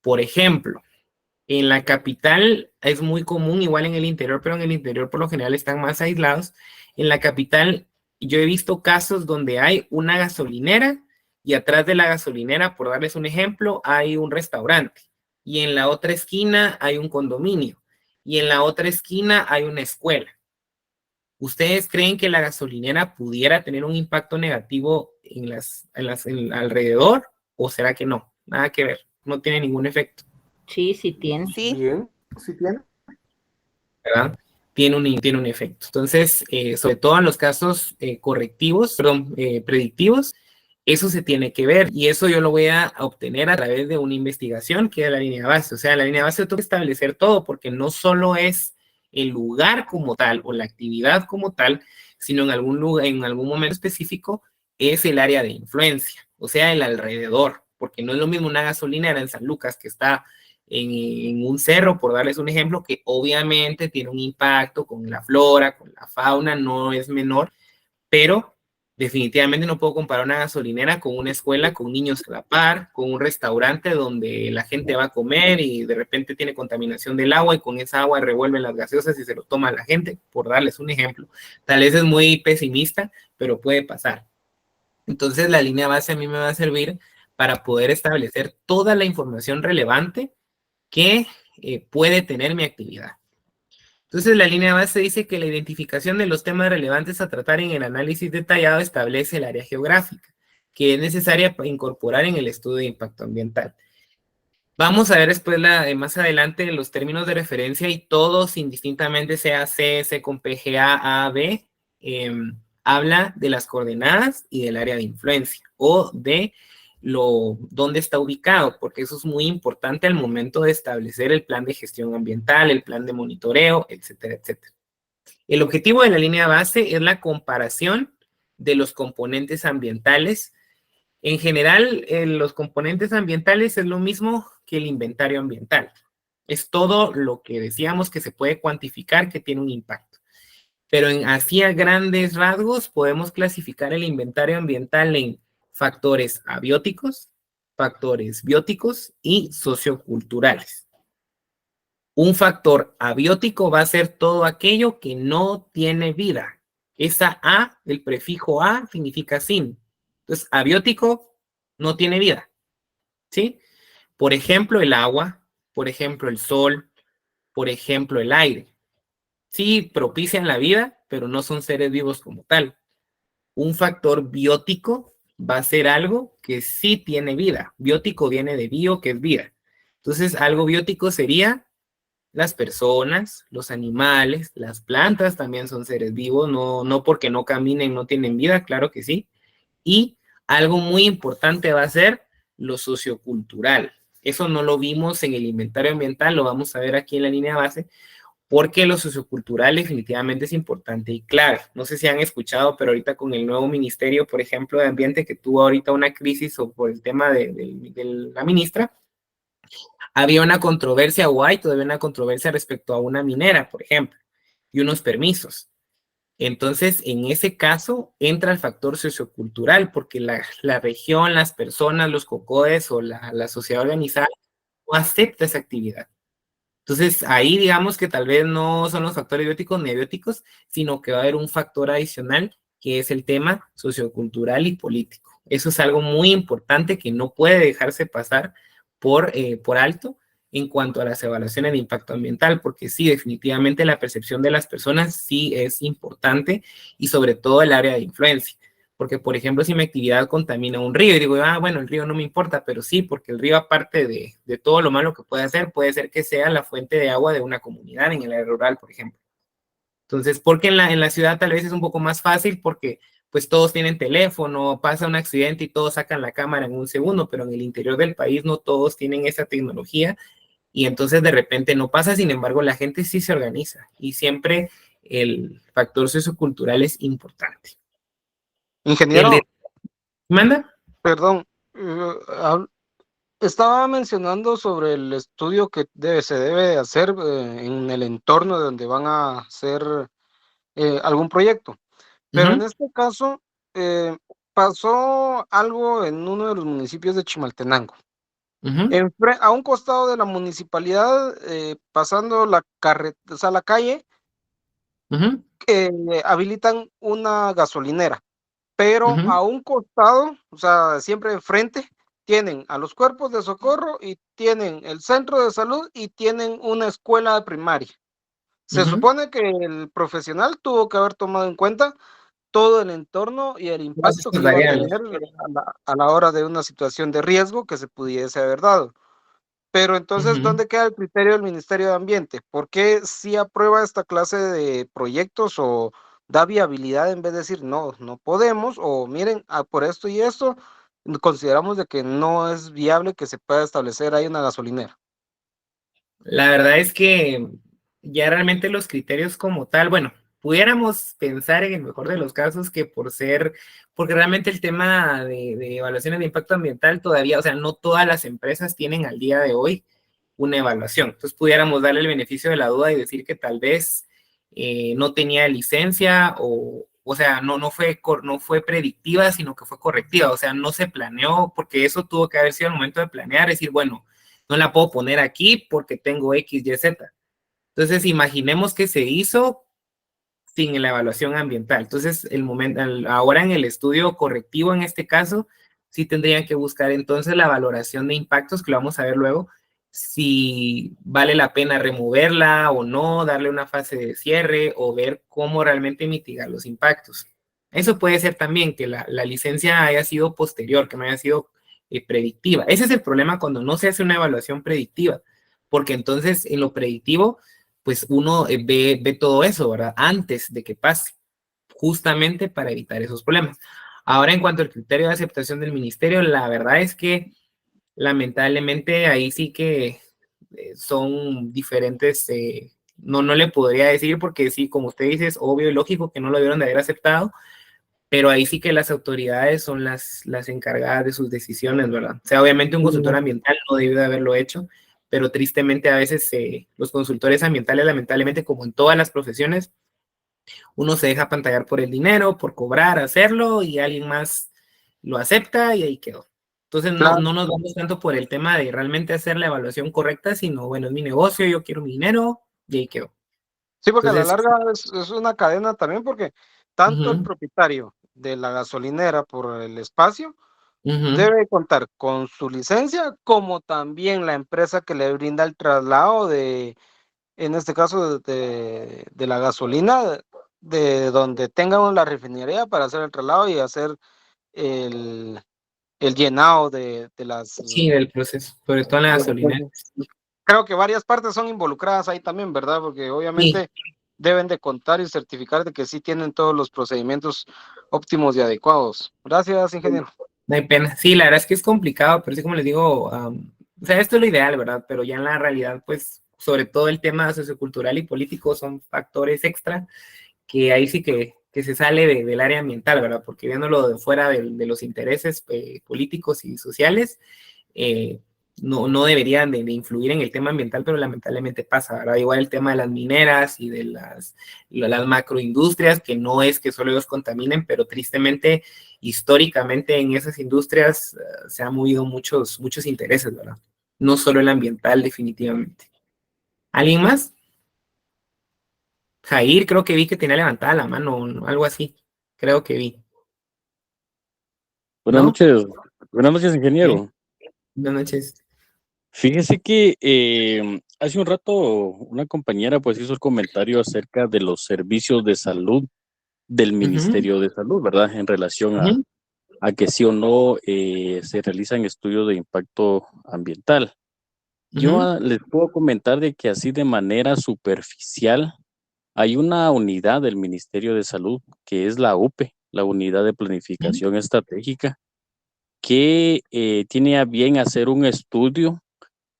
Por ejemplo, en la capital es muy común, igual en el interior, pero en el interior por lo general están más aislados. En la capital yo he visto casos donde hay una gasolinera y atrás de la gasolinera, por darles un ejemplo, hay un restaurante. Y en la otra esquina hay un condominio. Y en la otra esquina hay una escuela. ¿Ustedes creen que la gasolinera pudiera tener un impacto negativo en alrededor? ¿O será que no? Nada que ver. No tiene ningún efecto. Sí, sí tiene. Sí. Bien, sí tiene. ¿Verdad? Tiene un efecto. Entonces, sobre todo en los casos predictivos, eso se tiene que ver y eso yo lo voy a obtener a través de una investigación que es la línea base. O sea, la línea base tengo que establecer todo porque no solo es el lugar como tal o la actividad como tal, sino en algún lugar, en algún momento específico, es el área de influencia, o sea, el alrededor, porque no es lo mismo una gasolinera en San Lucas que está en un cerro, por darles un ejemplo, que obviamente tiene un impacto con la flora, con la fauna, no es menor, pero definitivamente no puedo comparar una gasolinera con una escuela con niños a la par, con un restaurante donde la gente va a comer y de repente tiene contaminación del agua y con esa agua revuelven las gaseosas y se lo toma la gente, por darles un ejemplo. Tal vez es muy pesimista, pero puede pasar. Entonces la línea base a mí me va a servir para poder establecer toda la información relevante que puede tener mi actividad. Entonces, la línea base dice que la identificación de los temas relevantes a tratar en el análisis detallado establece el área geográfica, que es necesaria para incorporar en el estudio de impacto ambiental. Vamos a ver después, más adelante, los términos de referencia y todos, indistintamente sea C, C con PGA, A, B, habla de las coordenadas y del área de influencia o de dónde está ubicado, porque eso es muy importante al momento de establecer el plan de gestión ambiental, el plan de monitoreo, etcétera, etcétera. El objetivo de la línea base es la comparación de los componentes ambientales. En general, los componentes ambientales es lo mismo que el inventario ambiental. Es todo lo que decíamos que se puede cuantificar que tiene un impacto. Pero así a grandes rasgos podemos clasificar el inventario ambiental en factores abióticos, factores bióticos y socioculturales. Un factor abiótico va a ser todo aquello que no tiene vida. Esa A, el prefijo A, significa sin. Entonces, abiótico no tiene vida, ¿sí? Por ejemplo, el agua, por ejemplo, el sol, por ejemplo, el aire. Sí, propician la vida, pero no son seres vivos como tal. Un factor biótico va a ser algo que sí tiene vida. Biótico viene de bio, que es vida. Entonces, algo biótico sería las personas, los animales, las plantas también son seres vivos, no porque no caminen no tienen vida, claro que sí. Y algo muy importante va a ser lo sociocultural. Eso no lo vimos en el inventario ambiental, lo vamos a ver aquí en la línea base, porque lo sociocultural definitivamente es importante y clave. No sé si han escuchado, pero ahorita con el nuevo ministerio, por ejemplo, de Ambiente, que tuvo ahorita una crisis por el tema de la ministra, había una controversia, o hay todavía una controversia respecto a una minera, por ejemplo, y unos permisos. Entonces, en ese caso, entra el factor sociocultural, porque la región, las personas, los COCODES o la sociedad organizada no acepta esa actividad. Entonces, ahí digamos que tal vez no son los factores bióticos ni abióticos, sino que va a haber un factor adicional que es el tema sociocultural y político. Eso es algo muy importante que no puede dejarse pasar por alto en cuanto a las evaluaciones de impacto ambiental, porque sí, definitivamente la percepción de las personas sí es importante y sobre todo el área de influencia. Porque, por ejemplo, si mi actividad contamina un río y digo, bueno, el río no me importa, pero sí, porque el río, aparte de todo lo malo que puede ser que sea la fuente de agua de una comunidad en el área rural, por ejemplo. Entonces, porque en la ciudad tal vez es un poco más fácil porque pues todos tienen teléfono, pasa un accidente y todos sacan la cámara en un segundo, pero en el interior del país no todos tienen esa tecnología y entonces de repente no pasa, sin embargo la gente sí se organiza y siempre el factor sociocultural es importante. Ingeniero, ¿Manda? perdón, estaba mencionando sobre el estudio que se debe hacer en el entorno de donde van a hacer algún proyecto. Pero en este caso pasó algo en uno de los municipios de Chimaltenango. A un costado de la municipalidad, pasando la calle, habilitan una gasolinera, pero a un costado, o sea, siempre enfrente, tienen a los cuerpos de socorro y tienen el centro de salud y tienen una escuela primaria. Se supone que el profesional tuvo que haber tomado en cuenta todo el entorno y el impacto que iba a tener a la hora de una situación de riesgo que se pudiese haber dado. Pero entonces, ¿dónde queda el criterio del Ministerio de Ambiente? ¿Por qué sí aprueba esta clase de proyectos o da viabilidad en vez de decir no podemos, o miren, por esto y esto, consideramos de que no es viable que se pueda establecer ahí una gasolinera? La verdad es que ya realmente los criterios como tal, bueno, pudiéramos pensar en el mejor de los casos que porque realmente el tema de evaluaciones de impacto ambiental todavía, o sea, no todas las empresas tienen al día de hoy una evaluación. Entonces pudiéramos darle el beneficio de la duda y decir que tal vez no tenía licencia o sea, no fue predictiva, sino que fue correctiva, o sea, no se planeó, porque eso tuvo que haber sido el momento de planear, decir, bueno, no la puedo poner aquí porque tengo X, Y, Z. Entonces, imaginemos que se hizo sin la evaluación ambiental. Entonces, ahora en el estudio correctivo, en este caso, sí tendrían que buscar entonces la valoración de impactos, que lo vamos a ver luego, si vale la pena removerla o no, darle una fase de cierre o ver cómo realmente mitigar los impactos. Eso puede ser también que la licencia haya sido posterior, que no haya sido predictiva. Ese es el problema cuando no se hace una evaluación predictiva, porque entonces en lo predictivo, pues uno ve todo eso, ¿verdad? Antes de que pase, justamente para evitar esos problemas. Ahora, en cuanto al criterio de aceptación del ministerio, la verdad es que lamentablemente ahí sí que son diferentes, no le podría decir porque sí, como usted dice, es obvio y lógico que no lo debieron de haber aceptado, pero ahí sí que las autoridades son las encargadas de sus decisiones, ¿verdad? O sea, obviamente un consultor ambiental no debió de haberlo hecho, pero tristemente a veces los consultores ambientales, lamentablemente, como en todas las profesiones, uno se deja apantallar por el dinero, por cobrar, hacerlo, y alguien más lo acepta y ahí quedó. Entonces no nos vamos tanto por el tema de realmente hacer la evaluación correcta, sino, bueno, es mi negocio, yo quiero mi dinero, y ahí quedó. Sí, porque entonces, a la larga es una cadena también, porque tanto el propietario de la gasolinera por el espacio debe contar con su licencia, como también la empresa que le brinda el traslado de, en este caso, de la gasolina, de donde tenga la refinería para hacer el traslado y hacer el llenado de las... Sí, del proceso, sobre todo en la gasolinera. Creo que varias partes son involucradas ahí también, ¿verdad? Porque obviamente deben de contar y certificar de que sí tienen todos los procedimientos óptimos y adecuados. Gracias, ingeniero. No hay pena. Sí, la verdad es que es complicado, pero sí, como les digo, o sea, esto es lo ideal, ¿verdad? Pero ya en la realidad, pues, sobre todo el tema sociocultural y político son factores extra que ahí sí que se sale del área ambiental, ¿verdad? Porque viéndolo de fuera de los intereses políticos y sociales, no deberían de influir en el tema ambiental, pero lamentablemente pasa, ¿verdad? Igual el tema de las mineras y de las macroindustrias, que no es que solo ellos contaminen, pero tristemente, históricamente en esas industrias se han movido muchos intereses, ¿verdad? No solo el ambiental, definitivamente. ¿Alguien más? Jair, creo que vi que tenía levantada la mano, algo así. Creo que vi. Buenas ¿No? noches, ingeniero. Buenas noches. Fíjese que hace un rato una compañera pues hizo el comentario acerca de los servicios de salud del Ministerio de Salud, ¿verdad? En relación a que sí o no se realizan estudios de impacto ambiental. Yo les puedo comentar de que así de manera superficial hay una unidad del Ministerio de Salud que es la UPE, la Unidad de Planificación Estratégica, que tiene a bien hacer un estudio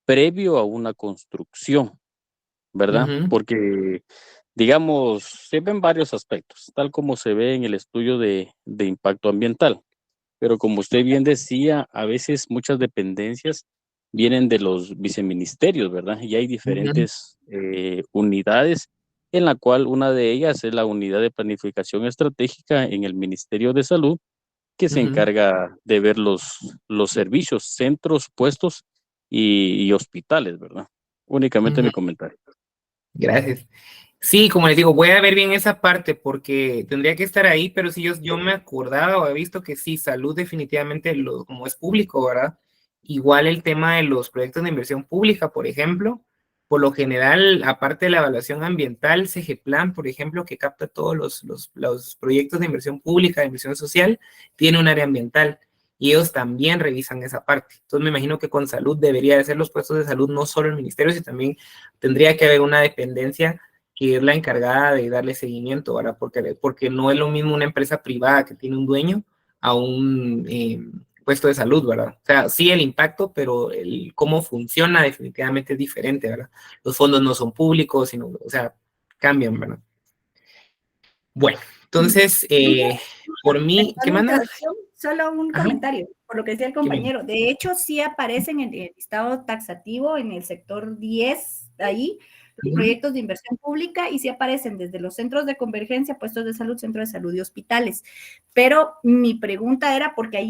previo a una construcción, ¿verdad? Porque, digamos, se ven varios aspectos, tal como se ve en el estudio de impacto ambiental. Pero como usted bien decía, a veces muchas dependencias vienen de los viceministerios, ¿verdad? Y hay diferentes unidades, en la cual una de ellas es la Unidad de Planificación Estratégica en el Ministerio de Salud, que se encarga de ver los servicios, centros, puestos y hospitales, ¿verdad? Únicamente mi comentario. Gracias. Sí, como les digo, voy a ver bien esa parte porque tendría que estar ahí, pero sí, yo me acordaba o he visto que sí, salud definitivamente, como es público, ¿verdad? Igual el tema de los proyectos de inversión pública, por ejemplo, por lo general, aparte de la evaluación ambiental, CGPLAN, por ejemplo, que capta todos los proyectos de inversión pública, de inversión social, tiene un área ambiental y ellos también revisan esa parte. Entonces me imagino que con salud debería de ser los puestos de salud, no solo el ministerio, sino también tendría que haber una dependencia que es la encargada de darle seguimiento, ¿verdad? Porque no es lo mismo una empresa privada que tiene un dueño a un puesto de salud, ¿verdad? O sea, sí el impacto, pero cómo funciona definitivamente es diferente, ¿verdad? Los fondos no son públicos, sino, o sea, cambian, ¿verdad? Bueno, entonces, por mí, ¿qué mandas? Solo un comentario, por lo que decía el compañero. De hecho, sí aparecen en el listado taxativo, en el sector 10, ahí, los proyectos de inversión pública, y sí aparecen desde los centros de convergencia, puestos de salud, centros de salud y hospitales. Pero mi pregunta era porque ahí